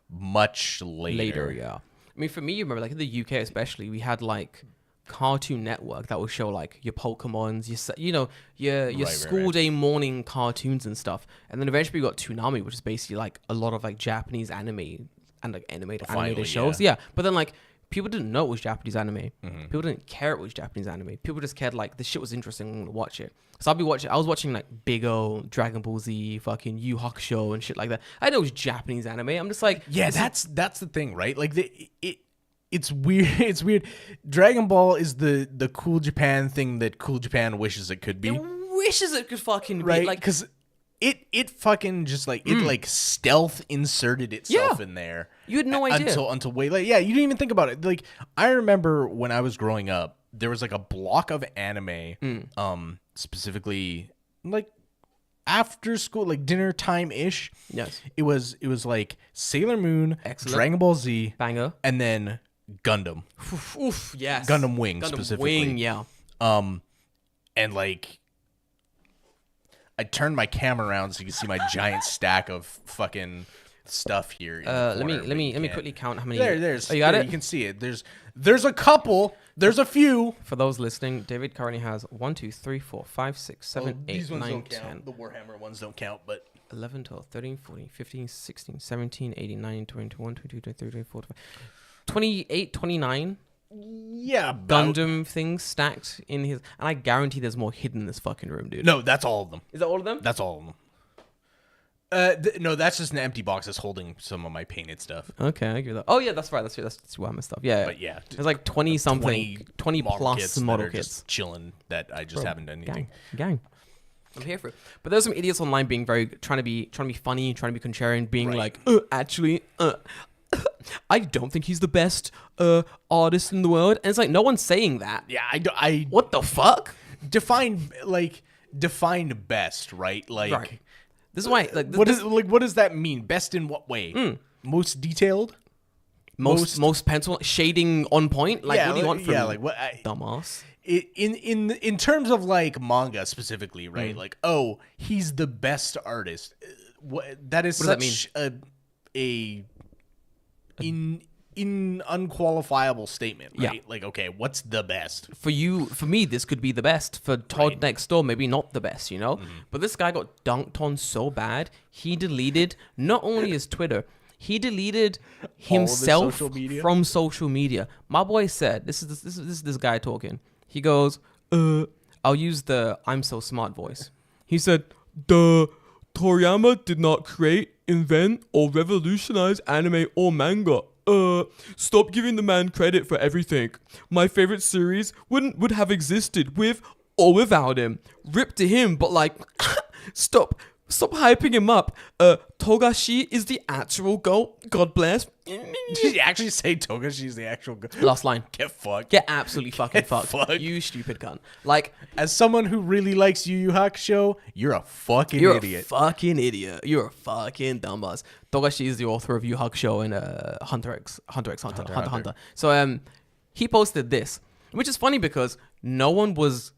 Speaker 1: much later.
Speaker 2: Yeah. I mean, for me, you remember, like in the UK especially, we had like Cartoon Network that would show like your Pokemons, your school day morning cartoons and stuff, and then eventually we got Toonami, which is basically like a lot of like Japanese anime and like animated shows. But then like people didn't know it was Japanese anime. People didn't care it was Japanese anime. People just cared like this shit was interesting and to watch it. So I was watching like Big O, Dragon Ball Z, fucking Yu Hakusho and shit like that. I know it was Japanese anime. I'm just like,
Speaker 1: that's the thing, right? Like It's weird. It's weird. Dragon Ball is the cool Japan thing that cool Japan wishes it could be.
Speaker 2: It wishes it could fucking be.
Speaker 1: Right? Because it fucking just like it like stealth inserted itself in there.
Speaker 2: You had no idea
Speaker 1: until way late. Yeah, you didn't even think about it. Like I remember when I was growing up, there was like a block of anime, specifically like after school, like dinner time ish.
Speaker 2: Yes,
Speaker 1: it was like Sailor Moon, Dragon Ball Z,
Speaker 2: banger,
Speaker 1: and then Gundam.
Speaker 2: Oof, yes.
Speaker 1: Gundam Wing specifically.
Speaker 2: Wing, yeah.
Speaker 1: And like I turned my camera around so you can see my giant stack of fucking stuff here.
Speaker 2: Let me quickly count how many.
Speaker 1: There's.
Speaker 2: Oh, you got it?
Speaker 1: You can see it. There's a couple. There's a few.
Speaker 2: For those listening, David currently has 1, 2, 3, 4, 5, 6, 7, 8, 9, 10.
Speaker 1: The Warhammer ones don't count, but
Speaker 2: 11, 12, 13, 14, 15, 16, 17, 18, 19, 20, 21, 22, 23, 24, 25, 28, 29.
Speaker 1: Yeah,
Speaker 2: Gundam things stacked in his, and I guarantee there's more hidden in this fucking room, dude.
Speaker 1: No, that's all of them.
Speaker 2: Is that all of them?
Speaker 1: That's all of them. No, that's just an empty box that's holding some of my painted stuff.
Speaker 2: Okay, I agree with that. Oh yeah, that's right. That's Warhammer stuff. Yeah,
Speaker 1: but yeah,
Speaker 2: there's like 20 something, 20 plus model kits
Speaker 1: just chilling that I just haven't done anything.
Speaker 2: Gang. I'm here for it. But there's some idiots online being very trying to be funny, trying to be contrarian, being like, actually, I don't think he's the best artist in the world. And it's like, no one's saying that.
Speaker 1: Yeah, I
Speaker 2: what the fuck?
Speaker 1: Define best, right? Like,
Speaker 2: right. This is why. Like,
Speaker 1: what does that mean? Best in what way? Most detailed.
Speaker 2: Most pencil shading on point. Like, what do you want from me?
Speaker 1: Like what?
Speaker 2: Dumbass.
Speaker 1: In terms of like manga specifically, right? Like, oh, he's the best artist. That is such a unqualifiable statement, right?
Speaker 2: Yeah.
Speaker 1: Like, okay, what's the best?
Speaker 2: For me, this could be the best. For Todd next door, maybe not the best, you know? But this guy got dunked on so bad, he deleted not only his Twitter, he deleted himself from social media. My boy said, this is this guy talking. He goes, I'll use the I'm so smart voice. He said, Toriyama did not create, invent, or revolutionize anime or manga. Stop giving the man credit for everything. My favorite series would have existed with or without him. Rip to him, but like, stop hyping him up. Togashi is the actual goat. God bless.
Speaker 1: Did you actually say Togashi is the actual goat?
Speaker 2: Last line.
Speaker 1: Get fucked.
Speaker 2: Get absolutely fucking fucked. You stupid cunt. Like,
Speaker 1: as someone who really likes Yu Yu Hakusho, you're a fucking idiot.
Speaker 2: You're a fucking idiot. You're a fucking dumbass. Togashi is the author of Yu Yu Hakusho and Hunter x Hunter. So he posted this, which is funny because no one was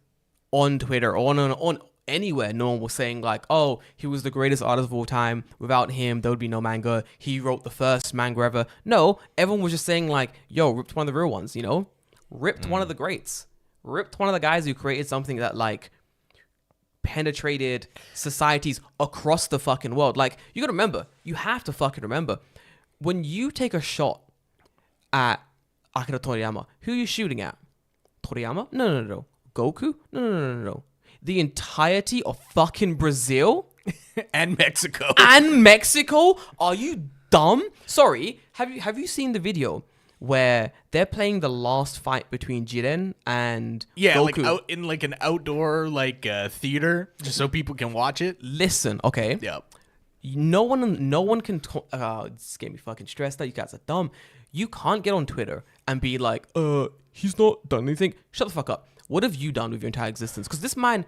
Speaker 2: on Twitter or on anywhere, no one was saying like, oh, he was the greatest artist of all time. Without him, there would be no manga. He wrote the first manga ever. No, everyone was just saying like, yo, ripped one of the real ones, you know? Ripped one of the greats. Ripped one of the guys who created something that like penetrated societies across the fucking world. Like, you gotta remember, you have to fucking remember, when you take a shot at Akira Toriyama, who are you shooting at? Toriyama? No. Goku? No. The entirety of fucking Brazil
Speaker 1: and Mexico.
Speaker 2: Are you dumb? Sorry. Have you seen the video where they're playing the last fight between Jiren and Goku?
Speaker 1: Like out in like an outdoor like theater, just so people can watch it.
Speaker 2: Listen, okay.
Speaker 1: Yeah.
Speaker 2: No one can. This gave me fucking stressed out. You guys are dumb. You can't get on Twitter and be like, he's not done anything. Shut the fuck up. What have you done with your entire existence? Because this man,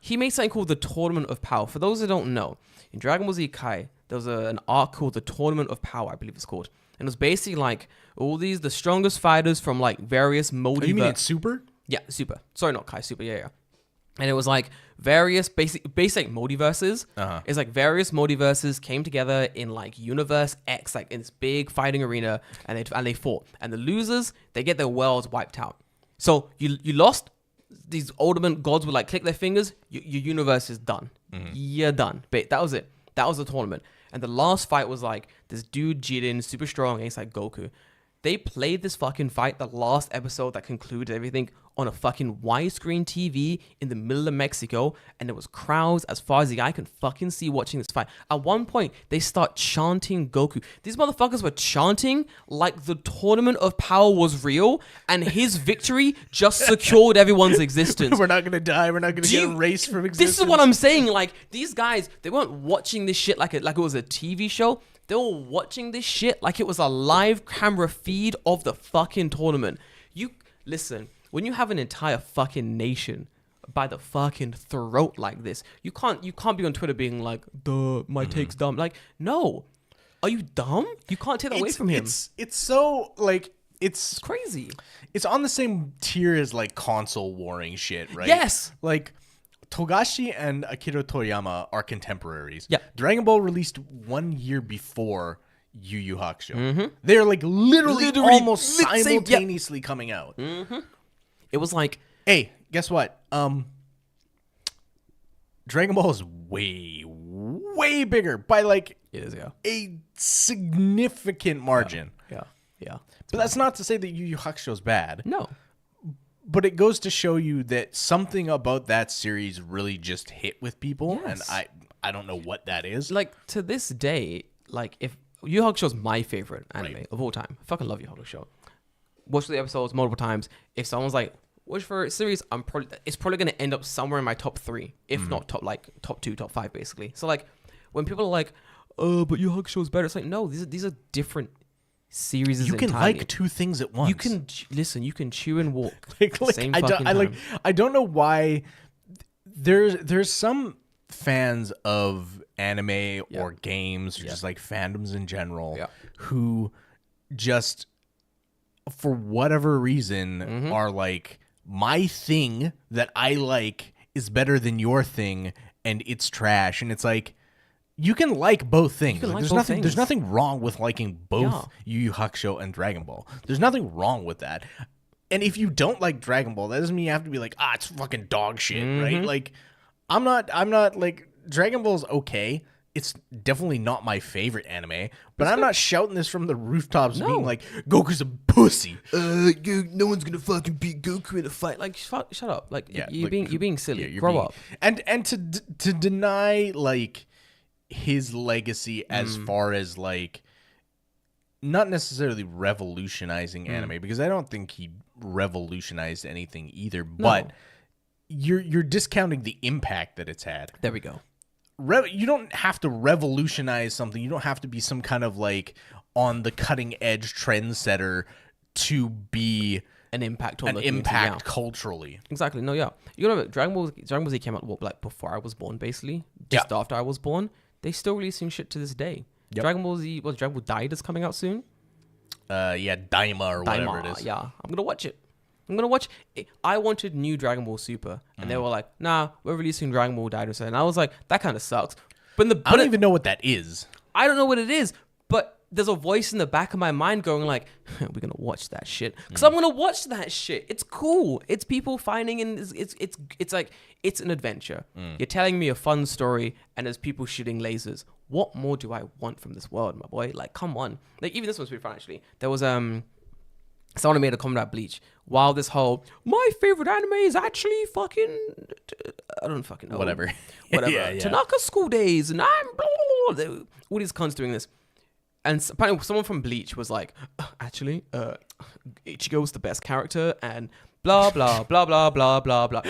Speaker 2: he made something called the Tournament of Power. For those that don't know, in Dragon Ball Z Kai, there was an arc called the Tournament of Power, I believe it's called. And it was basically like all the strongest fighters from like various multiverses.
Speaker 1: Oh, you mean it's Super?
Speaker 2: Yeah, Super. Sorry, not Kai, Super. Yeah. And it was like various basic multiverses. It's like various multiverses came together in like Universe X, like in this big fighting arena, and they fought. And the losers, they get their worlds wiped out. So you lost. These ultimate gods would like click their fingers. Your universe is done. You're done. But that was it. That was the tournament. And the last fight was like this dude Jiren, super strong, against like Goku. They played this fucking fight, the last episode that concluded everything, on a fucking widescreen TV in the middle of Mexico, and there was crowds as far as the eye can fucking see watching this fight. At one point, they start chanting Goku. These motherfuckers were chanting like the Tournament of Power was real, and his victory just secured everyone's existence.
Speaker 1: We're not gonna die. We're not gonna get erased from existence.
Speaker 2: This is what I'm saying. Like, these guys, they weren't watching this shit like it was a TV show. They were watching this shit like it was a live camera feed of the fucking tournament. Listen, when you have an entire fucking nation by the fucking throat like this, you can't be on Twitter being like, duh, my take's dumb. Like, no. Are you dumb? You can't take that away from him.
Speaker 1: It's so, like, it's
Speaker 2: crazy.
Speaker 1: It's on the same tier as, like, console warring shit, right?
Speaker 2: Yes.
Speaker 1: Like, Togashi and Akira Toriyama are contemporaries.
Speaker 2: Yeah.
Speaker 1: Dragon Ball released 1 year before Yu Yu Hakusho. They're like literally almost simultaneously coming out.
Speaker 2: It was like,
Speaker 1: hey, guess what? Dragon Ball is way bigger by like
Speaker 2: it is, yeah,
Speaker 1: a significant margin.
Speaker 2: Yeah.
Speaker 1: But that's not to say that Yu Yu Hakusho is bad.
Speaker 2: No.
Speaker 1: But it goes to show you that something about that series really just hit with people,
Speaker 2: yes.
Speaker 1: and I don't know what that is.
Speaker 2: Like, to this day, like, if Yu Yu Hakusho is my favorite anime of all time. I fucking love Yu Yu Hakusho. Watched the episodes multiple times. If someone's like, which favorite series, it's probably going to end up somewhere in my top 3, if not top 2, top 5, basically. So, like, when people are like, but Yu Yu Hakusho is better, it's like, no, these are different series.
Speaker 1: You can entirely like 2 things at once.
Speaker 2: You can listen. You can chew and walk.
Speaker 1: I don't know why. There's some fans of anime or games or just like fandoms in general who just, for whatever reason, are like, my thing that I like is better than your thing, and it's trash. And it's like, you can like both things. There's nothing wrong with liking both Yu Yu Hakusho and Dragon Ball. There's nothing wrong with that. And if you don't like Dragon Ball, that doesn't mean you have to be like, it's fucking dog shit, right? Like, I'm not like, Dragon Ball's okay. It's definitely not my favorite anime, but I'm not shouting this from the rooftops being like, Goku's a pussy.
Speaker 2: No one's gonna fucking beat Goku in a fight. Like, shut up. Like, you're being silly. Grow up.
Speaker 1: And to deny like his legacy as far as like, not necessarily revolutionizing anime, because I don't think he revolutionized anything either, but you're discounting the impact that it's had.
Speaker 2: There we go.
Speaker 1: You don't have to revolutionize something. You don't have to be some kind of like on the cutting edge trendsetter to be
Speaker 2: an impact
Speaker 1: culturally.
Speaker 2: Exactly. No, yeah. You know, Dragon Ball Z came out like before I was born, basically. Just after I was born. They still releasing shit to this day. Yep. Dragon Ball Daima is coming out soon.
Speaker 1: Daima or whatever it is.
Speaker 2: Yeah, I'm gonna watch it. I'm gonna watch. I wanted new Dragon Ball Super, and they were like, "Nah, we're releasing Dragon Ball Daijousen," and I was like, "That kind of sucks."
Speaker 1: I don't even know what that is.
Speaker 2: I don't know what it is, but there's a voice in the back of my mind going like, "We're gonna watch that shit," because I'm gonna watch that shit. It's cool. It's people finding, and it's like it's an adventure. You're telling me a fun story, and there's people shooting lasers. What more do I want from this world, my boy? Like, come on. Like, even this one's pretty fun, actually. There was someone made a comment about Bleach. While this whole my favorite anime is actually fucking I don't fucking know
Speaker 1: whatever
Speaker 2: yeah. Tanaka School Days, and I'm blah, blah, blah. All these cunts doing this. And apparently someone from Bleach was like, actually, Ichigo's the best character, and blah, blah, blah, blah, blah, blah, blah.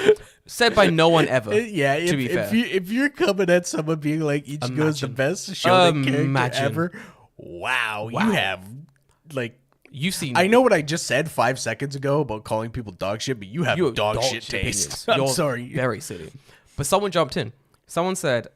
Speaker 2: Said by no one ever, to be fair.
Speaker 1: If you're coming at someone being like, Ichigo's the best shonen character ever, wow, you have, like...
Speaker 2: You've seen...
Speaker 1: I know what I just said 5 seconds ago about calling people dog shit, but you have dog shit taste. I'm sorry.
Speaker 2: Very silly. But someone jumped in. Someone said,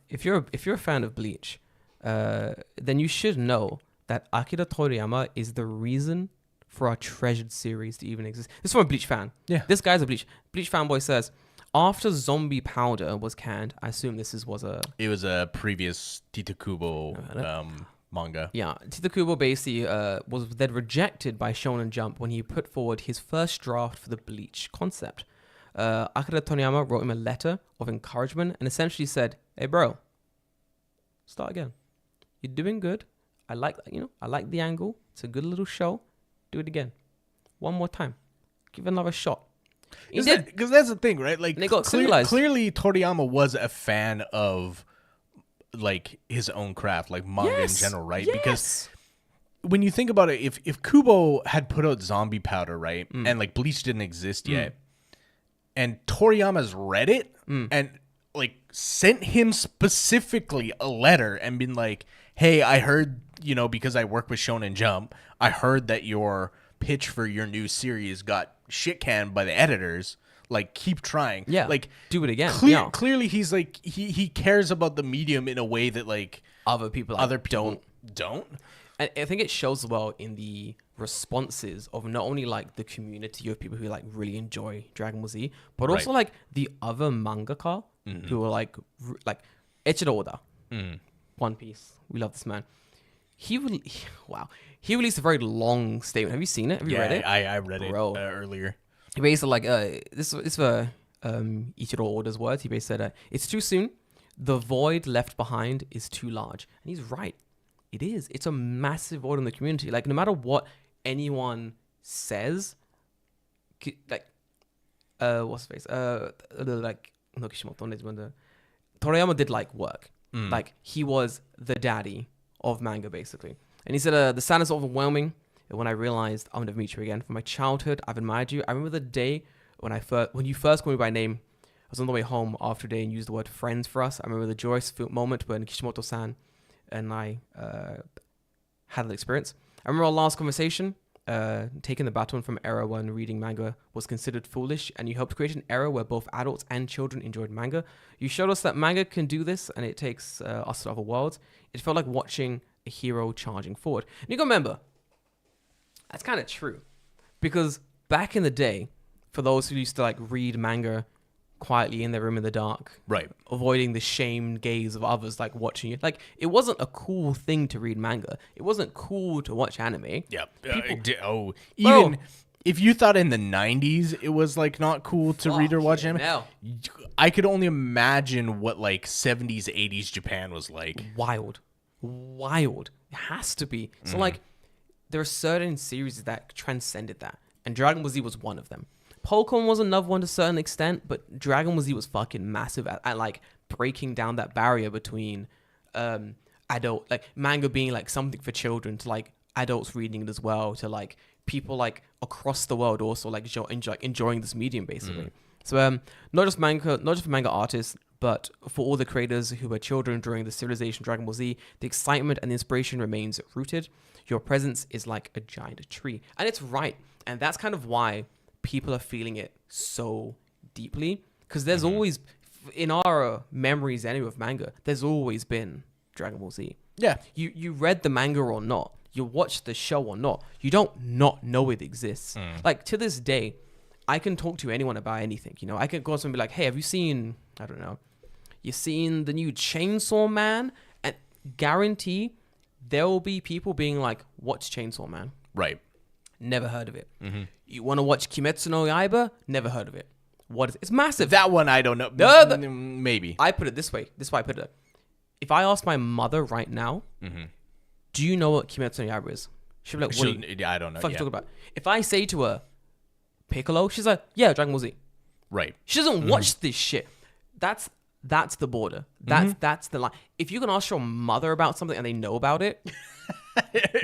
Speaker 2: if you're a fan of Bleach... then you should know that Akira Toriyama is the reason for our treasured series to even exist. This is from a Bleach fan.
Speaker 1: Yeah.
Speaker 2: This guy's a Bleach fanboy says, after Zombie Powder was canned, I assume It was
Speaker 1: a previous Titakubo manga.
Speaker 2: Yeah. Titakubo basically was then rejected by Shonen Jump when he put forward his first draft for the Bleach concept. Akira Toriyama wrote him a letter of encouragement and essentially said, "Hey, bro, start again. You're doing good. I like that, I like the angle. It's a good little show. Do it again. One more time. Give it another shot."
Speaker 1: Because that's the thing, right? Like,
Speaker 2: they got
Speaker 1: clearly Toriyama was a fan of, like, his own craft, like manga in general, right?
Speaker 2: Yes.
Speaker 1: Because when you think about it, if Kubo had put out Zombie Powder, right, and, like, Bleach didn't exist yet, and Toriyama's read it and, like, sent him specifically a letter and been like, "Hey, I heard, because I work with Shonen Jump, I heard that your pitch for your new series got shit canned by the editors. Like, keep trying.
Speaker 2: Yeah,
Speaker 1: like,
Speaker 2: do it again."
Speaker 1: Clearly, he's like he cares about the medium in a way that like
Speaker 2: other people
Speaker 1: don't.
Speaker 2: And I think it shows well in the responses of not only like the community of people who like really enjoy Dragon Ball Z, but also like the other mangaka who are like Eiichiro Oda, One Piece. We love this man. He released a very long statement. Have you seen it? Have you read it?
Speaker 1: I read it earlier.
Speaker 2: He basically like this for Eiichiro Oda's words. He basically said, "It's too soon. The void left behind is too large," and he's right. It is. It's a massive void in the community. Like, no matter what anyone says, like, what's his face? Like, no, Kishimoto. Toriyama did like work. Like, he was the daddy of manga, basically. And he said, "The sadness is overwhelming. And when I realized I'm gonna meet you again. From my childhood, I've admired you. I remember the day when you first called me by name. I was on the way home after a day and used the word friends for us. I remember the joyous moment when Kishimoto-san and I had that experience. I remember our last conversation, taking the baton from an era when reading manga was considered foolish, and you helped create an era where both adults and children enjoyed manga. You showed us that manga can do this, and it takes us to other worlds. It felt like watching a hero charging forward." And you gotta remember, that's kind of true, because back in the day, for those who used to like read manga quietly in their room in the dark,
Speaker 1: right,
Speaker 2: avoiding the shamed gaze of others like watching you, like, it wasn't a cool thing to read manga. It wasn't cool to watch anime.
Speaker 1: Yeah. Even if you thought in the 90s it was like not cool to read or watch anime, I could only imagine what like 70s 80s Japan was like.
Speaker 2: Wild. It has to be. So like, there are certain series that transcended that, and Dragon Ball Z was one of them. Pokemon was another one to a certain extent, but Dragon Ball Z was fucking massive at like breaking down that barrier between adult, like manga being like something for children, to like adults reading it as well, to like people like across the world also like enjoying this medium, basically. So not just for manga artists, but for all the creators who were children during the Civilization Dragon Ball Z, the excitement and the inspiration remains rooted. Your presence is like a giant tree. And it's right. And that's kind of why people are feeling it so deeply. Because there's always, in our memories anyway of manga, there's always been Dragon Ball Z.
Speaker 1: Yeah.
Speaker 2: You read the manga or not, you watch the show or not, you don't not know it exists. Like, to this day, I can talk to anyone about anything. You know, I can go to someone and be like, hey, have you seen, I don't know, you seen the new Chainsaw Man? And guarantee there will be people being like, what's Chainsaw Man?
Speaker 1: Right.
Speaker 2: Never heard of it. You want to watch Kimetsu no Yaiba? Never heard of it. What is it? It's massive.
Speaker 1: That one I don't know. Maybe.
Speaker 2: I put it this way. This is why I put it. If I ask my mother right now, do you know what Kimetsu no Yaiba is? She'll be like, what
Speaker 1: I don't know.
Speaker 2: Fuck you talking about? If I say to her, Piccolo, she's like, yeah, Dragon Ball Z.
Speaker 1: Right.
Speaker 2: She doesn't watch this shit. That's the border. That's the line. If you can ask your mother about something and they know about it,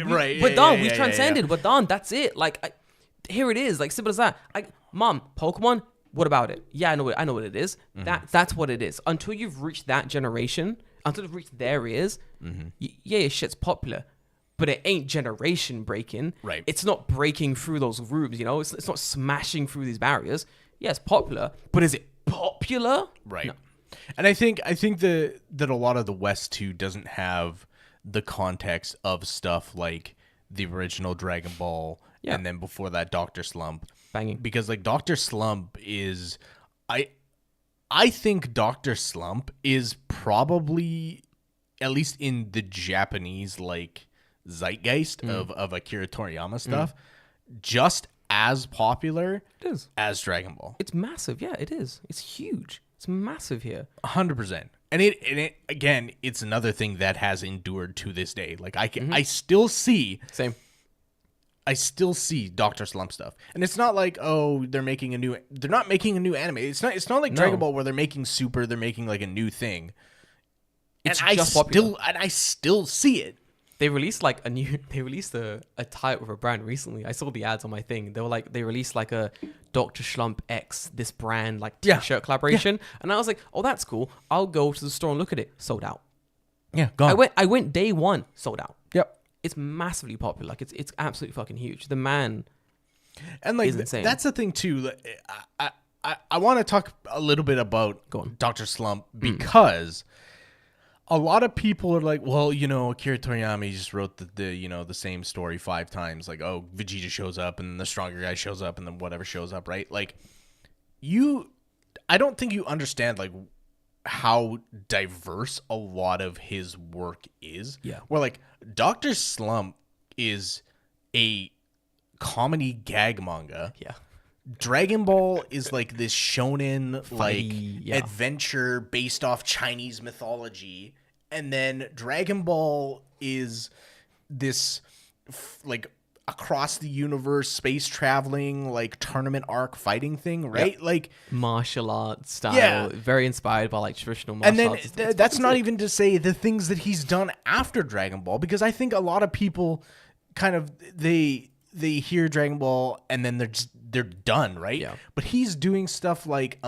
Speaker 1: right.
Speaker 2: We're done. We transcended. We're done. That's it. Like, here it is. Like, simple as that. Like, Mom, Pokemon. What about it? Yeah, I know what it is. That's what it is. Until you've reached that generation, until you've reached their ears, yeah, shit's popular, but it ain't generation breaking.
Speaker 1: Right.
Speaker 2: It's not breaking through those roofs. You know, it's not smashing through these barriers. Yeah, it's popular, but is it popular?
Speaker 1: Right.
Speaker 2: No.
Speaker 1: And I think that a lot of the West too doesn't have the context of stuff like the original Dragon Ball, and then before that Dr. Slump.
Speaker 2: Banging.
Speaker 1: Because like Dr. Slump is, I think Dr. Slump is probably, at least in the Japanese like zeitgeist of Akira Toriyama stuff, just as popular as Dragon Ball.
Speaker 2: It's massive. Yeah, it is. It's huge. It's massive here.
Speaker 1: 100%. And it again, it's another thing that has endured to this day. Like I still see I still see Dr. Slump stuff. And it's not like, oh, they're not making a new anime. It's not like Dragon Ball where they're making Super, they're making like a new thing.
Speaker 2: It's
Speaker 1: and
Speaker 2: just popular.
Speaker 1: I still see it.
Speaker 2: They released like a type of a brand recently. I saw the ads on my thing. They released like a Dr. Slump X, this brand like t-shirt collaboration. Yeah. And I was like, oh, that's cool. I'll go to the store and look at it. Sold out.
Speaker 1: Yeah, gone.
Speaker 2: I went day one, sold out.
Speaker 1: Yep.
Speaker 2: It's massively popular. Like it's absolutely fucking huge. The man
Speaker 1: and like
Speaker 2: is insane.
Speaker 1: That's the thing too. I want to talk a little bit about Dr. Slump because a lot of people are like, well, you know, Akira Toriyama just wrote the same story 5 times. Like, oh, Vegeta shows up and the stronger guy shows up and then whatever shows up, right? Like, I don't think you understand like how diverse a lot of his work is.
Speaker 2: Yeah.
Speaker 1: Where like Dr. Slump is a comedy gag manga.
Speaker 2: Yeah.
Speaker 1: Dragon Ball is like this shonen adventure based off Chinese mythology, and then Dragon Ball is this like across the universe space traveling like tournament arc fighting thing, right? Yep. Like
Speaker 2: martial arts style, very inspired by like traditional martial arts.
Speaker 1: And then that's not even to say the things that he's done after Dragon Ball, because I think a lot of people kind of they hear Dragon Ball and then they're done, right?
Speaker 2: Yeah.
Speaker 1: But he's doing stuff like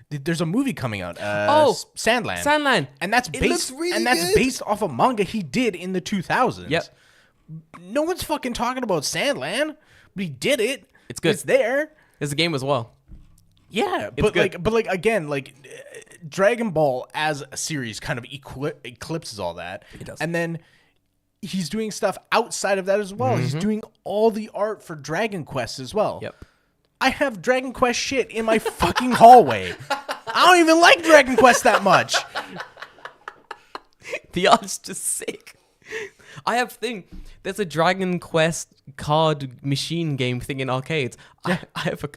Speaker 1: there's a movie coming out, Sandland, and that's based off a manga he did in the 2000s.
Speaker 2: Yep.
Speaker 1: No one's fucking talking about Sandland, but he did it.
Speaker 2: It's good.
Speaker 1: It's there.
Speaker 2: There's a game as well.
Speaker 1: Yeah, but again, Dragon Ball as a series kind of eclipses all that.
Speaker 2: It does.
Speaker 1: And then he's doing stuff outside of that as well. He's doing all the art for Dragon Quest as well.
Speaker 2: Yep.
Speaker 1: I have Dragon Quest shit in my fucking hallway. I don't even like Dragon Quest that much.
Speaker 2: The art's just sick. I have there's a Dragon Quest card machine game thing in arcades. Yeah. I have a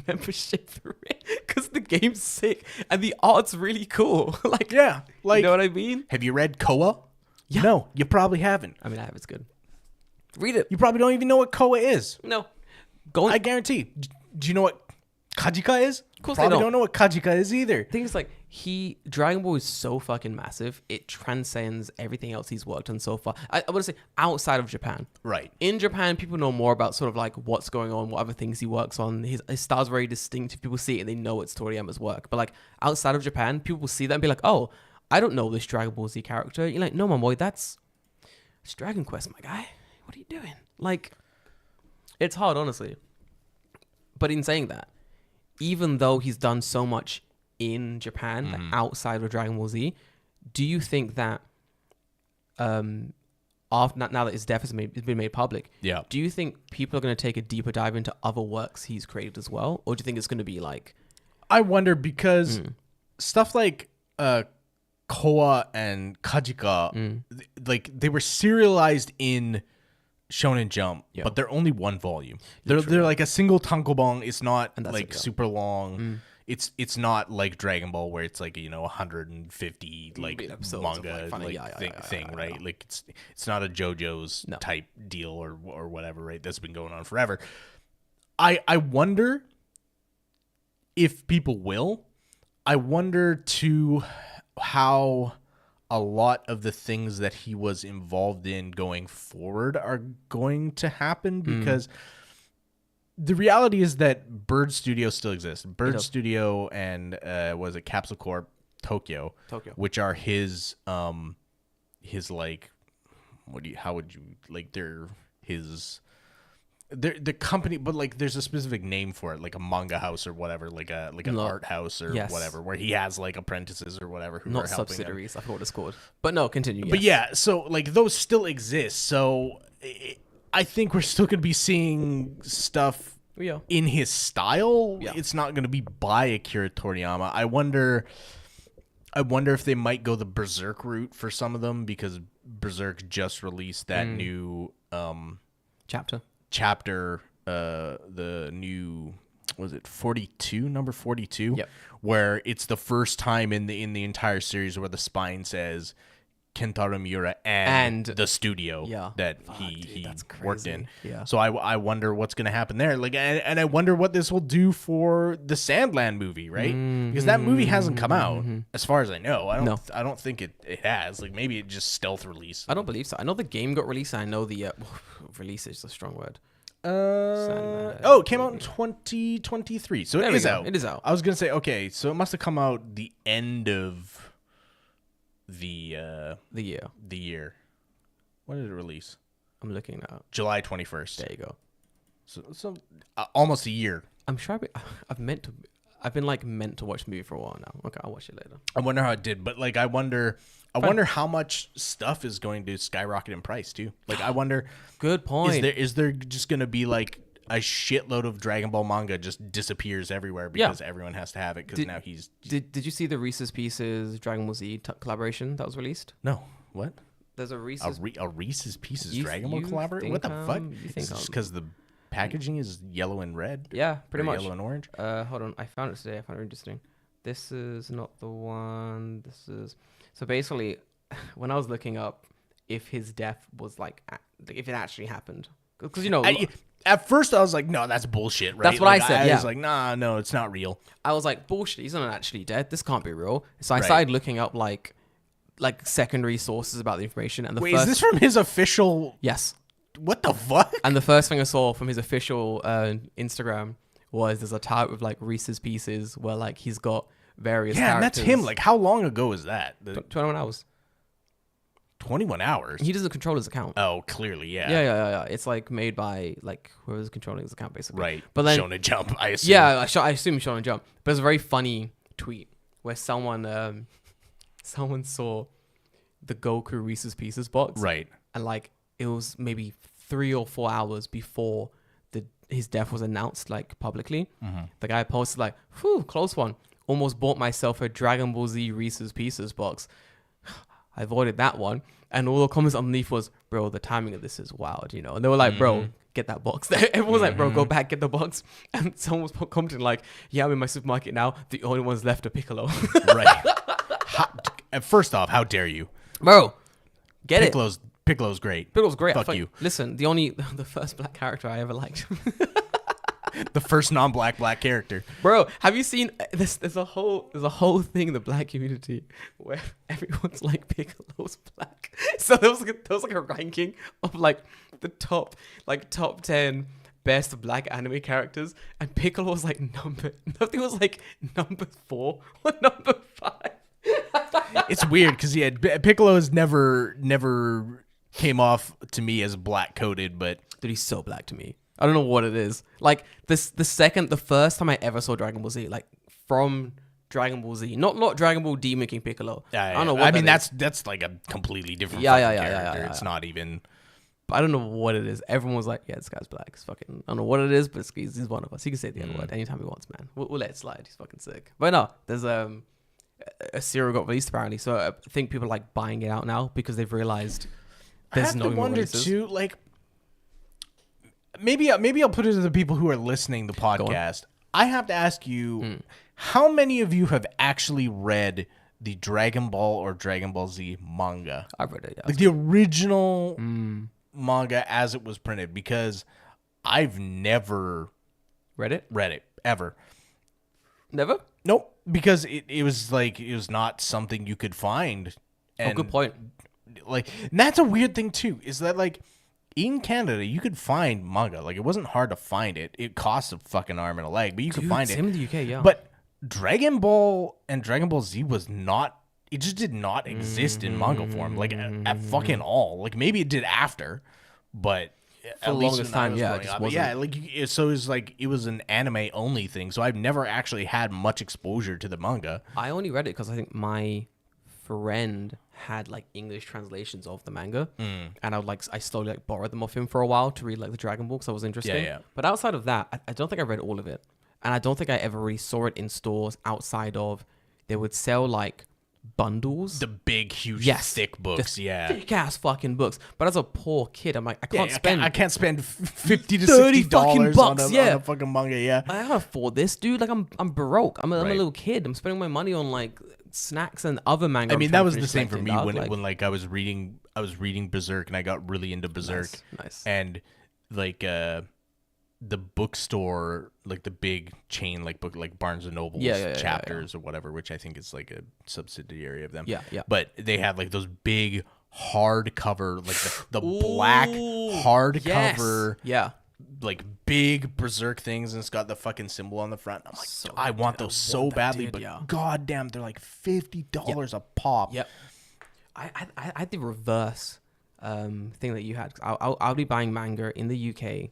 Speaker 2: membership through it because the game's sick and the art's really cool. You know what I mean?
Speaker 1: Have you read Koa?
Speaker 2: Yeah.
Speaker 1: No, you probably haven't.
Speaker 2: I mean, I have. It's good. Read it.
Speaker 1: You probably don't even know what Koa is.
Speaker 2: No.
Speaker 1: I guarantee. Do you know what Kajika is?
Speaker 2: Of course
Speaker 1: probably don't know what Kajika is either.
Speaker 2: The thing is, Dragon Ball is so fucking massive. It transcends everything else he's worked on so far. I want to say outside of Japan.
Speaker 1: Right.
Speaker 2: In Japan, people know more about sort of like what's going on, what other things he works on. His style's very distinct. People see it and they know it's Toriyama's work. But outside of Japan, people will see that and be like, oh, I don't know this Dragon Ball Z character. You're like, no, my boy, it's Dragon Quest, my guy. What are you doing? It's hard, honestly. But in saying that, even though he's done so much in Japan, outside of Dragon Ball Z, do you think that now that his death has been made public, do you think people are going to take a deeper dive into other works he's created as well? Or do you think it's going to be like...
Speaker 1: I wonder because stuff like Koa and Kajika, like they were serialized in Shonen Jump, but they're only one volume. They're like a single tankobon. It's not like super long. It's not like Dragon Ball where it's like 150 like manga thing, right? Like it's not a JoJo's type deal or whatever, right? That's been going on forever. I wonder if people will. I wonder too how a lot of the things that he was involved in going forward are going to happen, because the reality is that Bird Studio still exists. Bird Studio and was it Capsule Corp Tokyo, which are his like the company, but like there's a specific name for it, like a manga house or whatever, like an art house or whatever, where he has like apprentices or whatever who are helping
Speaker 2: subsidiaries. I forgot what it's called, but no, continue.
Speaker 1: But so like those still exist. So I think we're still gonna be seeing stuff in his style. It's not gonna be by Akira Toriyama. I wonder if they might go the Berserk route for some of them, because Berserk just released that new chapter, the new, was it 42, number 42, where it's the first time in the entire series where the spine says Kentaro Miura and the studio that he worked in. So I wonder what's going to happen there. Like, and I wonder what this will do for the Sandland movie, right? Because that movie hasn't come out as far as I know. I don't think it has. Like, maybe it just stealth release.
Speaker 2: I don't believe so. I know the game got released. I know the release is a strong word.
Speaker 1: It came out in 2023, so it is out.
Speaker 2: It is out.
Speaker 1: I was gonna say, okay, so it must have come out the end of the year. When did it release?
Speaker 2: I'm looking now.
Speaker 1: July 21st.
Speaker 2: There you go.
Speaker 1: So almost a year.
Speaker 2: I'm sure I've meant to watch the movie for a while now. Okay, I'll watch it later.
Speaker 1: I wonder how it did, but like I wonder how much stuff is going to skyrocket in price too. Like I wonder.
Speaker 2: Good point.
Speaker 1: Is there just going to be like a shitload of Dragon Ball manga just disappears everywhere because everyone has to have it because now he's...
Speaker 2: Did you see the Reese's Pieces Dragon Ball Z collaboration that was released?
Speaker 1: No. What?
Speaker 2: There's a Reese's...
Speaker 1: A Reese's Pieces Dragon Ball collaboration? What the fuck? It's just because the packaging is yellow and red?
Speaker 2: Yeah, pretty much.
Speaker 1: Yellow and orange?
Speaker 2: Hold on. I found it today. I found it interesting. This is not the one. This is... So basically, when I was looking up if his death was like... if it actually happened... Because,
Speaker 1: at first I was like, no, that's bullshit, right?
Speaker 2: That's what I said,
Speaker 1: I was like, nah, no, it's not real.
Speaker 2: I was like, bullshit, he's not actually dead. This can't be real. So I started looking up, like secondary sources about the information. And
Speaker 1: is this from his official...
Speaker 2: Yes.
Speaker 1: What the fuck?
Speaker 2: And the first thing I saw from his official Instagram was there's a type of, like, Reese's Pieces where, like, he's got various characters.
Speaker 1: Yeah, and that's him. Like, how long ago is that?
Speaker 2: 21 hours.
Speaker 1: 21 hours?
Speaker 2: He doesn't control his account.
Speaker 1: Oh, clearly, yeah.
Speaker 2: Yeah. It's like made by like whoever's controlling his account, basically.
Speaker 1: Right.
Speaker 2: But then
Speaker 1: Shonen Jump, I assume.
Speaker 2: Yeah, I assume Shonen Jump. But it's a very funny tweet where someone saw the Goku Reese's Pieces box.
Speaker 1: Right.
Speaker 2: And like it was maybe 3 or 4 hours before his death was announced, like publicly. Mm-hmm. The guy posted like, "Whew, close one. Almost bought myself a Dragon Ball Z Reese's Pieces box. I avoided that one." And all the comments underneath was, "Bro, the timing of this is wild, And they were like, "Bro, get that box." Everyone was like, "Bro, go back, get the box." And someone was commenting like, "Yeah, I'm in my supermarket now. The only ones left are Piccolo."
Speaker 1: Right. First off, how dare you?
Speaker 2: Bro, get
Speaker 1: Piccolo's great.
Speaker 2: Piccolo's great.
Speaker 1: Fuck you.
Speaker 2: Listen, the first black character I ever liked.
Speaker 1: The first non-black character.
Speaker 2: Bro, have you seen this? There's a whole thing in the black community where everyone's like Piccolo's black. So there was like a ranking of like the top 10 best black anime characters, and Piccolo was like number 4 or number 5.
Speaker 1: It's weird because Piccolo has never came off to me as black coded, but
Speaker 2: dude, he's so black to me. I don't know what it is. Like the first time I ever saw Dragon Ball Z, like from Dragon Ball Z, not Dragon Ball Demon King Piccolo.
Speaker 1: Yeah,
Speaker 2: I don't know.
Speaker 1: I mean, that's like a completely different character. It's not even.
Speaker 2: But I don't know what it is. Everyone was like, "Yeah, this guy's black. It's fucking." I don't know what it is, but he's one of us. He can say the N word anytime he wants, man. We'll let it slide. He's fucking sick. But no, there's a cereal got released apparently, so I think people are like buying it out now because they've realized there's no more releases.
Speaker 1: Too, like maybe I'll put it to the people who are listening to the podcast. I have to ask you, how many of you have actually read the Dragon Ball or Dragon Ball Z manga?
Speaker 2: I've read it, yeah.
Speaker 1: Like the original manga as it was printed, because I've never
Speaker 2: read it
Speaker 1: ever.
Speaker 2: Never?
Speaker 1: Nope, because it was not something you could find. And
Speaker 2: good point.
Speaker 1: Like, and that's a weird thing too, is that like in Canada you could find manga. Like, it wasn't hard to find it. It costs a fucking arm and a leg, but you could find it.
Speaker 2: Same in the UK, yeah.
Speaker 1: But Dragon Ball and Dragon Ball Z was not. It just did not exist in manga form, like at fucking all. Like, maybe it did after, but
Speaker 2: for the longest time, yeah, it just wasn't.
Speaker 1: Yeah, like, so it was like it was an anime only thing. So I've never actually had much exposure to the manga.
Speaker 2: I only read it because I think my friend had like English translations of the manga, and I slowly like borrowed them off him for a while to read like the Dragon Ball because I was interested.
Speaker 1: Yeah.
Speaker 2: But outside of that, I don't think I read all of it, and I don't think I ever really saw it in stores outside of they would sell like bundles,
Speaker 1: the big, huge, thick books,
Speaker 2: thick ass fucking books. But as a poor kid, I'm like, I can't
Speaker 1: spend $50 to $60 on a fucking manga. Yeah,
Speaker 2: I can't afford this, dude. Like, I'm broke. I'm a little kid. I'm spending my money on like snacks and other manga.
Speaker 1: I mean, that was the same for me when like I was reading Berserk, and I got really into Berserk.
Speaker 2: Nice.
Speaker 1: And like the bookstore, like the big chain, like book, like Barnes and Noble's Chapters or whatever, which I think is like a subsidiary of them.
Speaker 2: Yeah.
Speaker 1: But they had like those big hardcover, like the black hardcover, like big Berserk things, and it's got the fucking symbol on the front. I'm like, I want those so badly, but goddamn, they're like $50 a pop.
Speaker 2: Yep. I had the reverse thing that you had. I'll be buying manga in the UK.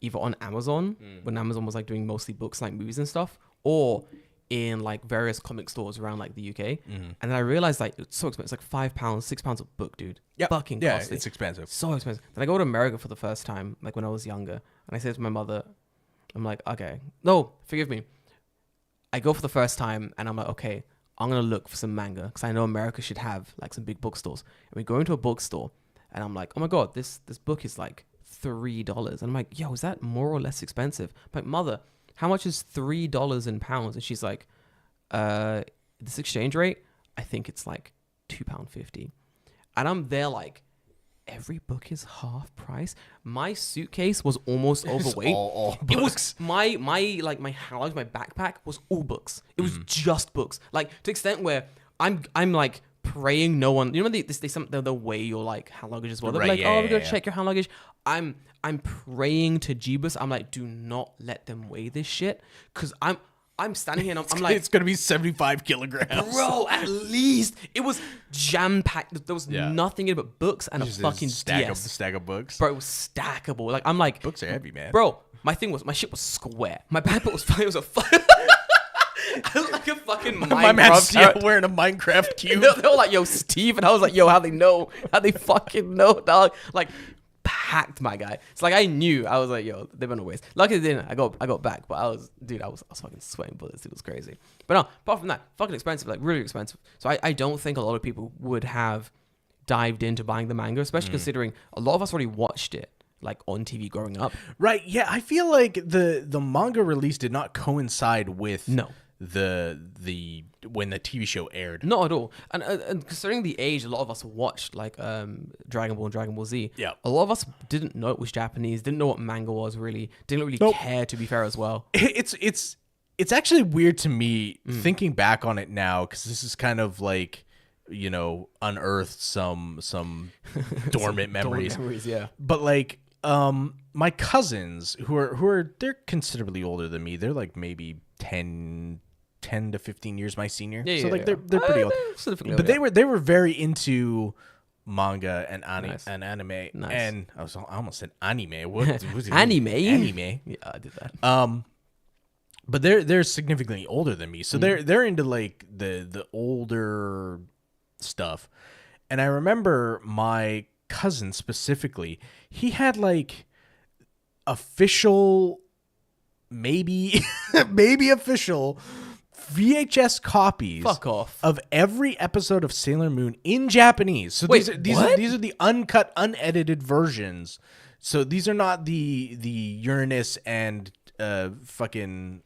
Speaker 2: Either on Amazon when Amazon was like doing mostly books like movies and stuff, or in like various comic stores around like the UK. And then I realized like it's so expensive. It's like £5, £6 a book, dude. Fucking costly.
Speaker 1: It's expensive.
Speaker 2: So expensive. Then I go to America for the first time, like when I was younger, and I said to my mother, I'm like, okay, no, forgive me. I go for the first time and I'm like, okay, I'm gonna look for some manga because I know America should have like some big bookstores. And we go into a bookstore and I'm like, oh my god, this book is like $3. And I'm like, yo, is that more or less expensive? I'm like, mother, how much is $3 in pounds? And she's like, this exchange rate, I think it's like £2.50. And I'm there like, every book is half price. My suitcase was almost overweight.
Speaker 1: all books.
Speaker 2: It was my hand luggage, my backpack was all books. It was just books. Like, to the extent where I'm like praying no one, you know, they weigh your like hand luggage as well. They're like, we're gonna check your hand luggage. I'm praying to Jeebus. I'm like, do not let them weigh this shit, because I'm standing here and I'm like,
Speaker 1: it's gonna be 75 kilograms,
Speaker 2: bro. At least it was jam packed. There was nothing in it but books and a fucking
Speaker 1: stack of books,
Speaker 2: bro. It was stackable. Like, I'm like,
Speaker 1: books are heavy, man,
Speaker 2: bro. My shit was square. My backpack was fine. It was I look like a fucking
Speaker 1: my man's still wearing a Minecraft cube.
Speaker 2: They were like, yo, Steve, and I was like, yo, how they fucking know, dog? Like, packed, my guy. It's like, I knew. I was like, yo, they're gonna waste. Luckily they didn't. I got back, but I was fucking sweating bullets. It was crazy. But no, apart from that, fucking expensive, like really expensive. So I don't think a lot of people would have dived into buying the manga, especially considering a lot of us already watched it like on TV growing up.
Speaker 1: Right. Yeah. I feel like the manga release did not coincide with the when the TV show aired.
Speaker 2: Not at all. And considering the age a lot of us watched, like Dragon Ball and Dragon Ball Z, a lot of us didn't know it was Japanese, didn't know what manga was, really didn't really care, to be fair, as well.
Speaker 1: It's actually weird to me thinking back on it now, because this is kind of like, you know, unearthed some dormant memories.
Speaker 2: Yeah.
Speaker 1: But like my cousins who are they're considerably older than me. They're like maybe 10 to 15 years my senior. They're pretty old. But they were very into manga and anime.
Speaker 2: Nice.
Speaker 1: And I almost said anime. What
Speaker 2: anime?
Speaker 1: Anime.
Speaker 2: Yeah, I did that.
Speaker 1: but they're significantly older than me, so they're into like the older stuff. And I remember my cousin specifically, he had like official, maybe official VHS copies
Speaker 2: Fuck off.
Speaker 1: of every episode of Sailor Moon in Japanese. So
Speaker 2: Wait,
Speaker 1: these are the uncut, unedited versions. So these are not the Uranus and fucking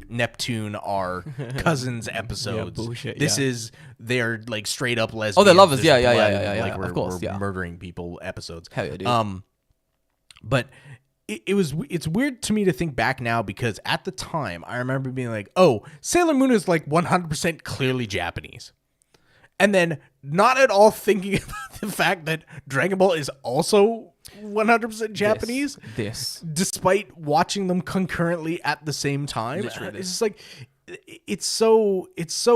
Speaker 1: Neptune are cousins episodes.
Speaker 2: Yeah, bullshit,
Speaker 1: this is they're like straight up lesbians.
Speaker 2: Oh, they're lovers. Yeah.
Speaker 1: Like
Speaker 2: of course,
Speaker 1: we're murdering people episodes.
Speaker 2: Hell yeah, dude.
Speaker 1: But it's weird to me to think back now, because at the time I remember being like, oh, Sailor Moon is like 100% clearly Japanese. And then not at all thinking about the fact that Dragon Ball is also 100% Japanese. Despite watching them concurrently at the same time.
Speaker 2: Literally.
Speaker 1: It's just like, it's so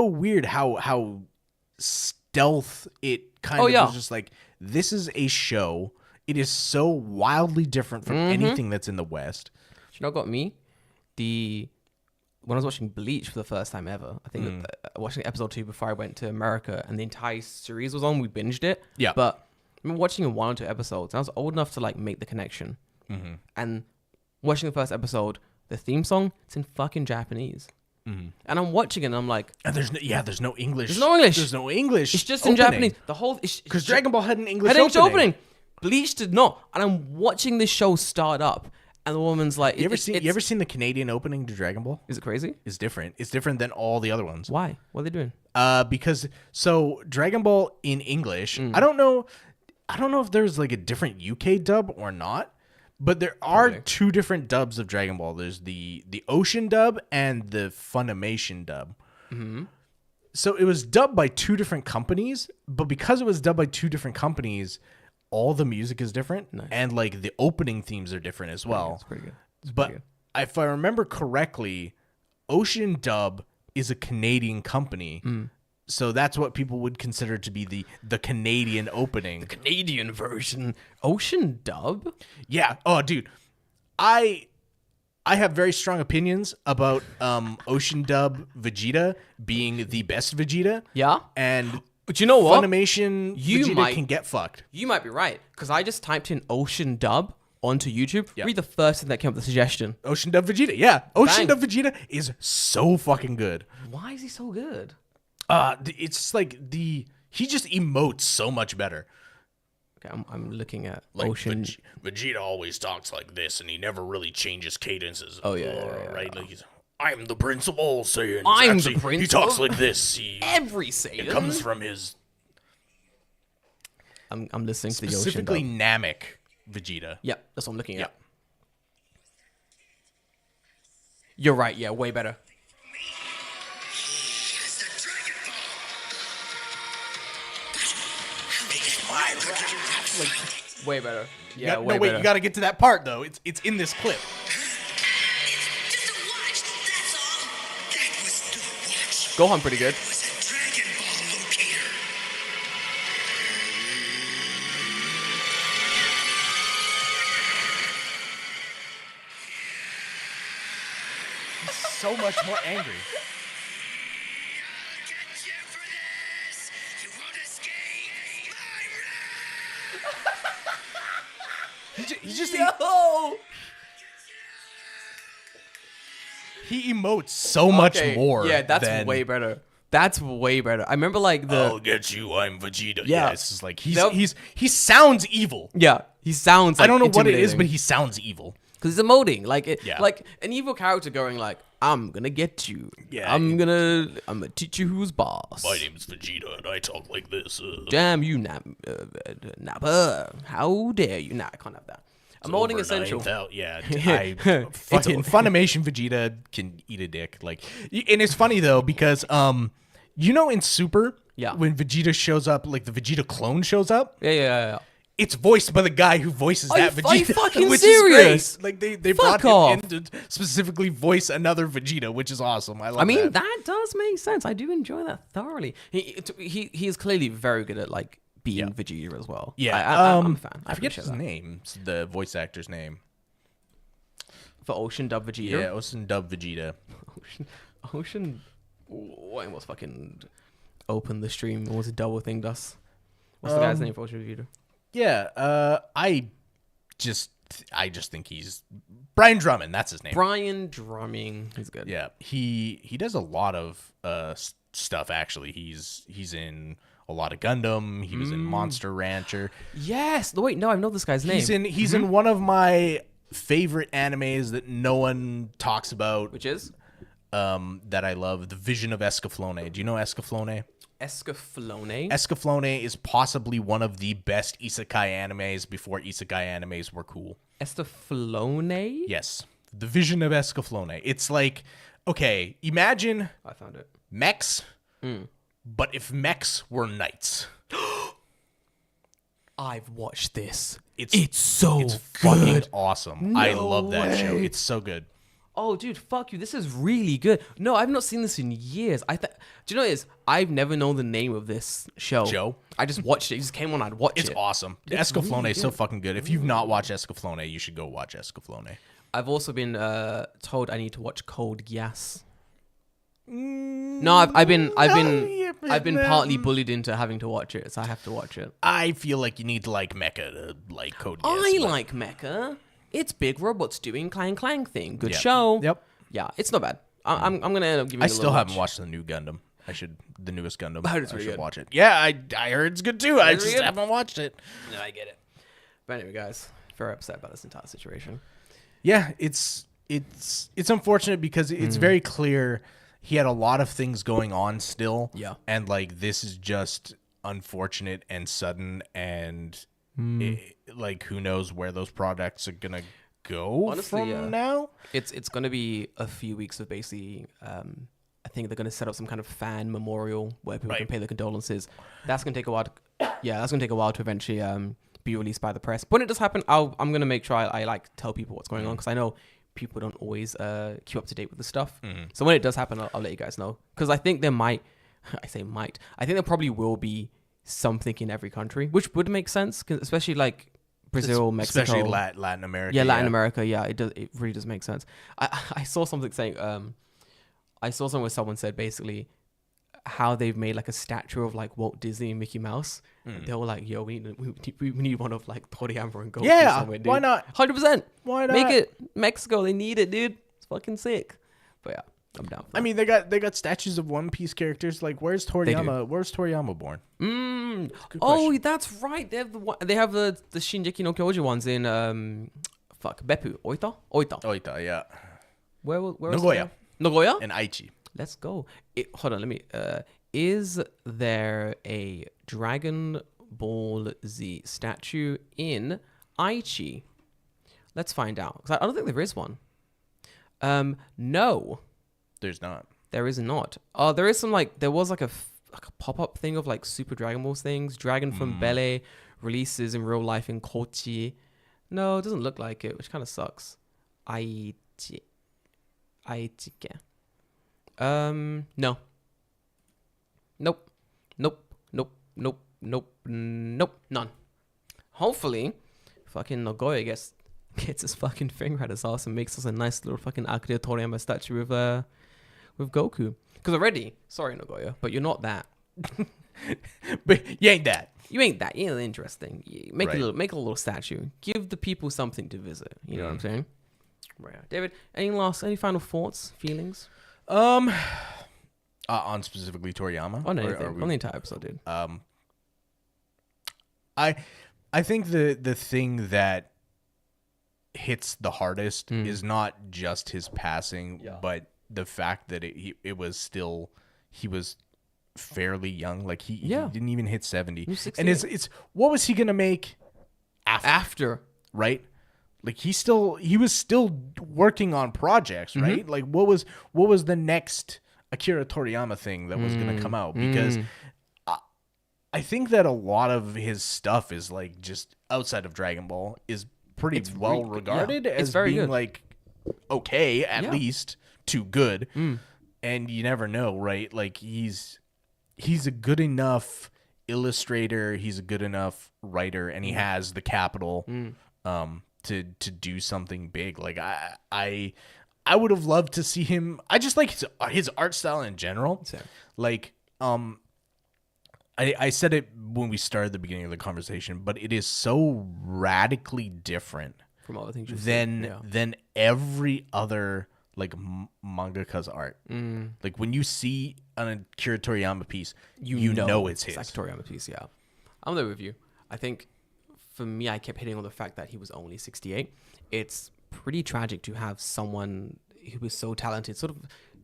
Speaker 1: weird how stealth it kind of was just like, this is a show. It is so wildly different from anything that's in the West.
Speaker 2: You know what got me? When I was watching Bleach for the first time ever, I think watching episode 2 before I went to America, and the entire series was on, we binged it.
Speaker 1: Yeah.
Speaker 2: But I remember watching in 1 or 2 episodes, and I was old enough to like make the connection. Mm-hmm. And watching the first episode, the theme song, it's in fucking Japanese. Mm-hmm. And I'm watching it, and I'm like,
Speaker 1: and there's no English.
Speaker 2: There's no English.
Speaker 1: There's no English.
Speaker 2: It's just in Japanese. The whole
Speaker 1: because Dragon Ball had an English
Speaker 2: opening. Bleach did not. And I'm watching this show start up, and the woman's like,
Speaker 1: you ever seen the Canadian opening to Dragon Ball?
Speaker 2: Is it crazy?
Speaker 1: It's different. It's different than all the other ones.
Speaker 2: Why? What are they doing?
Speaker 1: Because Dragon Ball in English, I don't know if there's like a different UK dub or not, but there are 2 different dubs of Dragon Ball. There's the Ocean dub and the Funimation dub. Mm-hmm. So it was dubbed by 2 different companies, but because it was dubbed by 2 different companies, all the music is different, and like the opening themes are different as well.
Speaker 2: It's pretty good.
Speaker 1: But if I remember correctly, Ocean Dub is a Canadian company, so that's what people would consider to be the Canadian opening.
Speaker 2: The Canadian version, Ocean Dub.
Speaker 1: Yeah. Oh, dude, I have very strong opinions about Ocean Dub Vegeta being the best Vegeta.
Speaker 2: Yeah,
Speaker 1: and.
Speaker 2: But you know what?
Speaker 1: Funimation Vegeta can get fucked.
Speaker 2: You might be right, because I just typed in Ocean Dub onto YouTube. Yep. Read the first thing that came up with the suggestion.
Speaker 1: Ocean Dub Vegeta, yeah. Ocean Dub Vegeta is so fucking good.
Speaker 2: Why is he so good?
Speaker 1: It's like he just emotes so much better.
Speaker 2: Okay, I'm looking at
Speaker 1: like
Speaker 2: Ocean.
Speaker 1: Vegeta always talks like this, and he never really changes cadences.
Speaker 2: Oh yeah,
Speaker 1: right. Like I'm the Prince of all Saiyans.
Speaker 2: I'm the Prince.
Speaker 1: He talks like this.
Speaker 2: Every Saiyan.
Speaker 1: It comes from his.
Speaker 2: I'm listening to the Ocean
Speaker 1: specifically Namek Vegeta.
Speaker 2: Yep, that's what I'm looking at. You're right. Yeah, way better. Way better. Yeah, way better.
Speaker 1: You got to get to that part though. It's in this clip.
Speaker 2: Gohan pretty good.
Speaker 1: He's so much more angry. He just he emotes so much more.
Speaker 2: Yeah, that's way better. That's way better. I remember like
Speaker 1: I'll get you, I'm Vegeta. Yeah, it's just like he sounds evil.
Speaker 2: Yeah, he sounds like
Speaker 1: I don't know what it is, but he sounds evil.
Speaker 2: Because he's emoting. Like an evil character going like, I'm gonna get you. Yeah. I'm gonna teach you who's boss.
Speaker 1: My name's Vegeta and I talk like this.
Speaker 2: Damn you, Nappa. How dare you? Nah, I can't have that. Emoting essential.
Speaker 1: Fucking Funimation Vegeta can eat a dick. Like, and it's funny though because in Super, when Vegeta shows up, like the Vegeta clone shows up.
Speaker 2: Yeah.
Speaker 1: It's voiced by the guy who voices that Vegeta. Are you
Speaker 2: fucking serious?
Speaker 1: Is great. Like they brought him in to specifically voice another Vegeta, which is awesome. I mean,
Speaker 2: that does make sense. I do enjoy that thoroughly. He is clearly very good at like being Vegeta as well.
Speaker 1: Yeah,
Speaker 2: I'm a fan.
Speaker 1: I forget his name. The voice actor's name.
Speaker 2: For Ocean dub Vegeta.
Speaker 1: Yeah, Ocean dub Vegeta.
Speaker 2: Ocean. What almost fucking opened the stream. Almost double thinged us. What's the guy's name for Ocean Vegeta?
Speaker 1: Yeah. I just think he's Brian Drummond. That's his name.
Speaker 2: Brian Drumming. He's good.
Speaker 1: Yeah. He does a lot of stuff. Actually, he's in a lot of Gundam. He was in Monster Rancher.
Speaker 2: Yes. Wait, no, I know this guy's name.
Speaker 1: He's in one of my favorite animes that no one talks about,
Speaker 2: which is
Speaker 1: that I love, The Vision of Escaflowne. Do you know Escaflowne? Escaflowne is possibly one of the best isekai animes before isekai animes were cool.
Speaker 2: Escaflowne?
Speaker 1: Yes. The Vision of Escaflowne. It's like, okay, imagine
Speaker 2: I found it.
Speaker 1: mechs, but if mechs were knights.
Speaker 2: I've watched this.
Speaker 1: It's
Speaker 2: good.
Speaker 1: Fucking awesome.
Speaker 2: No
Speaker 1: I love that show.
Speaker 2: way.
Speaker 1: It's so good.
Speaker 2: Oh, dude, fuck you. This is really good. No, I've not seen this in years. Do you know what it is? I've never known the name of this show.
Speaker 1: Joe?
Speaker 2: I just watched it. It just came on. I'd watch it.
Speaker 1: It's awesome. Escaflowne is so fucking good. If you've not watched Escaflowne, you should go watch Escaflowne.
Speaker 2: I've also been told I need to watch Code Geass. No, I've been partly bullied into having to watch it, so I have to watch it.
Speaker 1: I feel like you need to like Mecha to like Code Geass.
Speaker 2: I like Mecha. It's big robots doing clang clang thing. Good show.
Speaker 1: Yep.
Speaker 2: Yeah, it's not bad. I'm gonna end up giving.
Speaker 1: I still haven't watched the new Gundam. The newest Gundam.
Speaker 2: I heard it's
Speaker 1: I
Speaker 2: really
Speaker 1: should
Speaker 2: good.
Speaker 1: watch it. Yeah, I heard it's good too. I just haven't watched it.
Speaker 2: No, I get it. But anyway, guys, very upset about this entire situation.
Speaker 1: Yeah, it's unfortunate because it's very clear he had a lot of things going on still.
Speaker 2: Yeah.
Speaker 1: And like this is just unfortunate and sudden and like who knows where those products are gonna go. Honestly, from now.
Speaker 2: It's gonna be a few weeks of basically I think they're gonna set up some kind of fan memorial where people can pay their condolences. That's gonna take a while to eventually be released by the press. But when it does happen, I'm gonna make sure I like tell people what's going on, because I know people don't always keep up to date with the stuff. So when it does happen, I'll let you guys know, because I think there might I think there probably will be something in every country, which would make sense, especially like Brazil, Mexico,
Speaker 1: especially Latin America.
Speaker 2: Yeah, Latin America. Yeah, it really does make sense. I saw something saying I saw something where someone said basically how they've made like a statue of like Walt Disney and Mickey Mouse. They were like, yo, we need one of like Toriyama and Goku.
Speaker 1: Yeah,
Speaker 2: somewhere, dude.
Speaker 1: why not?
Speaker 2: 100%.
Speaker 1: Why not?
Speaker 2: Make it Mexico. They need it, dude. It's fucking sick. But yeah, I'm down.
Speaker 1: I mean, they got statues of One Piece characters. Like, where's Toriyama? Where's Toriyama born?
Speaker 2: Oh, that's right. They have the Shinjeki no Kyoji ones in Beppu, Oita,
Speaker 1: yeah.
Speaker 2: Where
Speaker 1: Nagoya.
Speaker 2: Nagoya
Speaker 1: And Aichi.
Speaker 2: Let's go. Hold on, let me. Is there a Dragon Ball Z statue in Aichi? Let's find out, because I don't think there is one. No,
Speaker 1: there's not.
Speaker 2: There is not. Oh, there is some there was like a pop-up thing of like Super Dragon Balls things. Dragon from Bele releases in real life in Kochi. No, it doesn't look like it, which kind of sucks. Aichi. No. Nope. None. Hopefully, fucking Nagoya gets his fucking finger at his ass and makes us a nice little fucking Akira Toriyama statue with Goku. Because already, sorry Nagoya, but you're not that.
Speaker 1: But you ain't that.
Speaker 2: You ain't interesting. Make a little statue. Give the people something to visit. You know what I'm saying? Right. David, any final thoughts, feelings?
Speaker 1: On specifically Toriyama?
Speaker 2: On anything. On the entire episode, dude.
Speaker 1: I think the thing that hits the hardest is not just his passing, but the fact that he was fairly young. Like he didn't even hit 70. And it's what was he gonna make after? Right? Like he was still working on projects, right? Like what was the next Akira Toriyama thing that was gonna come out? Because I think that a lot of his stuff is like just outside of Dragon Ball is pretty well regarded as being good. Like okay, at least to good. And you never know, right? Like he's a good enough illustrator, he's a good enough writer, and he has the capital to do something big. Like I would have loved to see him. I just like his art style in general.
Speaker 2: Same.
Speaker 1: Like I said it when we started the beginning of the conversation, but it is so radically different
Speaker 2: from all the things
Speaker 1: than every other like mangaka's art. Like when you see an Akira Toriyama piece, you know it's his.
Speaker 2: It's like Toriyama piece, yeah. I'm there with you. I think for me, I kept hitting on the fact that he was only 68. It's pretty tragic to have someone who was so talented. Sort of,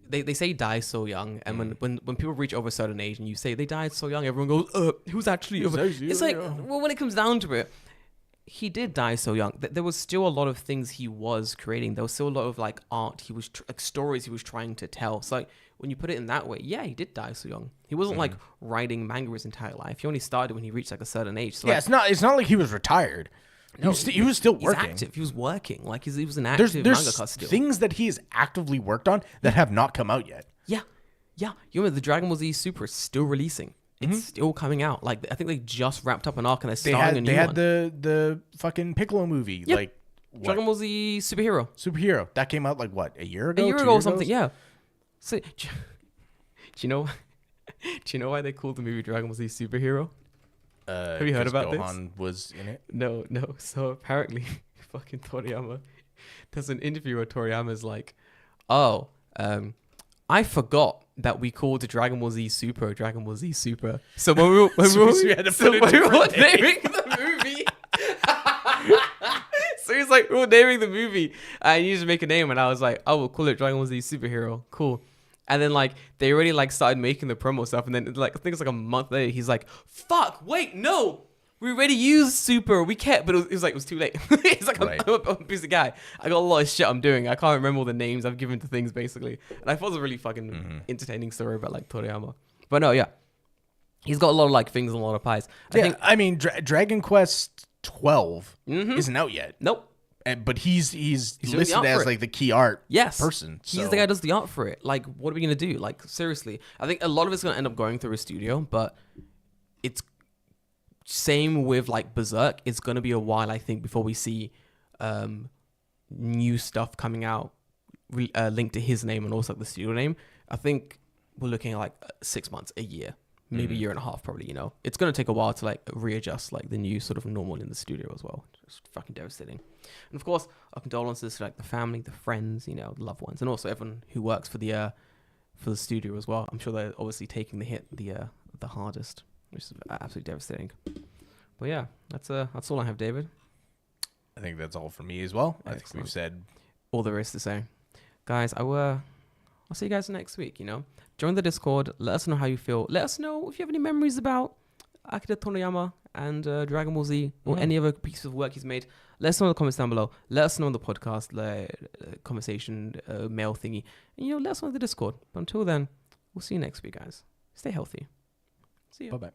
Speaker 2: they say die so young, and when people reach over a certain age and you say they died so young, everyone goes, who's actually over? It's like, well, when it comes down to it, he did die so young. There was still a lot of things he was creating. There was still a lot of like art he was like stories he was trying to tell. So like when you put it in that way, yeah, he did die so young. He wasn't like writing manga his entire life. He only started when he reached like a certain age. So,
Speaker 1: yeah,
Speaker 2: like,
Speaker 1: it's not like he was retired. No, he was still working.
Speaker 2: He's active. He was working. Like he was an active mangaka still.
Speaker 1: Things that he has actively worked on that have not come out yet.
Speaker 2: Yeah. You remember the Dragon Ball Z Super is still releasing. It's still coming out. Like I think they just wrapped up an arc and they're starting a new one.
Speaker 1: They had the fucking Piccolo movie.
Speaker 2: Yep.
Speaker 1: Like
Speaker 2: Dragon Ball Z Superhero.
Speaker 1: That came out like what, a year ago?
Speaker 2: A year ago or something. Yeah. So do you know why they called the movie Dragon Ball Z Superhero? Have you heard about
Speaker 1: Gohan
Speaker 2: this?
Speaker 1: Was in it?
Speaker 2: No. So apparently, fucking Toriyama. There's an interview where Toriyama's like, I forgot that we called the Dragon Ball Z Super Dragon Ball Z Super. So when we were naming the movie, so he's like, we're naming the movie, and you just make a name, and I was like, oh, we'll call it Dragon Ball Z Superhero. Cool. And then like they already like started making the promo stuff, and then like I think it's like a month later, he's like, fuck, wait, no. We already used Super. We kept, but it was too late. It's like, right. I'm a busy guy. I got a lot of shit I'm doing. I can't remember all the names I've given to things, basically. And I thought it was a really fucking entertaining story about, like, Toriyama. But no, yeah. He's got a lot of, like, fingers and a lot of pies.
Speaker 1: I mean, Dragon Quest 12 isn't out yet.
Speaker 2: Nope.
Speaker 1: But he's listed as, like, the key art person.
Speaker 2: He's the guy who does the art for it. Like, what are we going to do? Like, seriously. I think a lot of it's going to end up going through a studio, but it's same with like Berserk. It's gonna be a while, I think, before we see new stuff coming out linked to his name and also like the studio name. I think we're looking at like 6 months, a year, maybe a year and a half, probably. You know, it's gonna take a while to like readjust like the new sort of normal in the studio as well. It's fucking devastating. And of course, our condolences to like the family, the friends, you know, the loved ones, and also everyone who works for the studio as well. I'm sure they're obviously taking the hit the hardest, which is absolutely devastating. But yeah, that's all I have, David.
Speaker 1: I think that's all for me as well. Excellent. I think we've said
Speaker 2: all there is to say. Guys, I'll see you guys next week, you know. Join the Discord. Let us know how you feel. Let us know if you have any memories about Akira Toriyama and Dragon Ball Z or any other piece of work he's made. Let us know in the comments down below. Let us know in the podcast conversation mail thingy. And, you know, let us know in the Discord. But until then, we'll see you next week, guys. Stay healthy. See you.
Speaker 1: Bye-bye.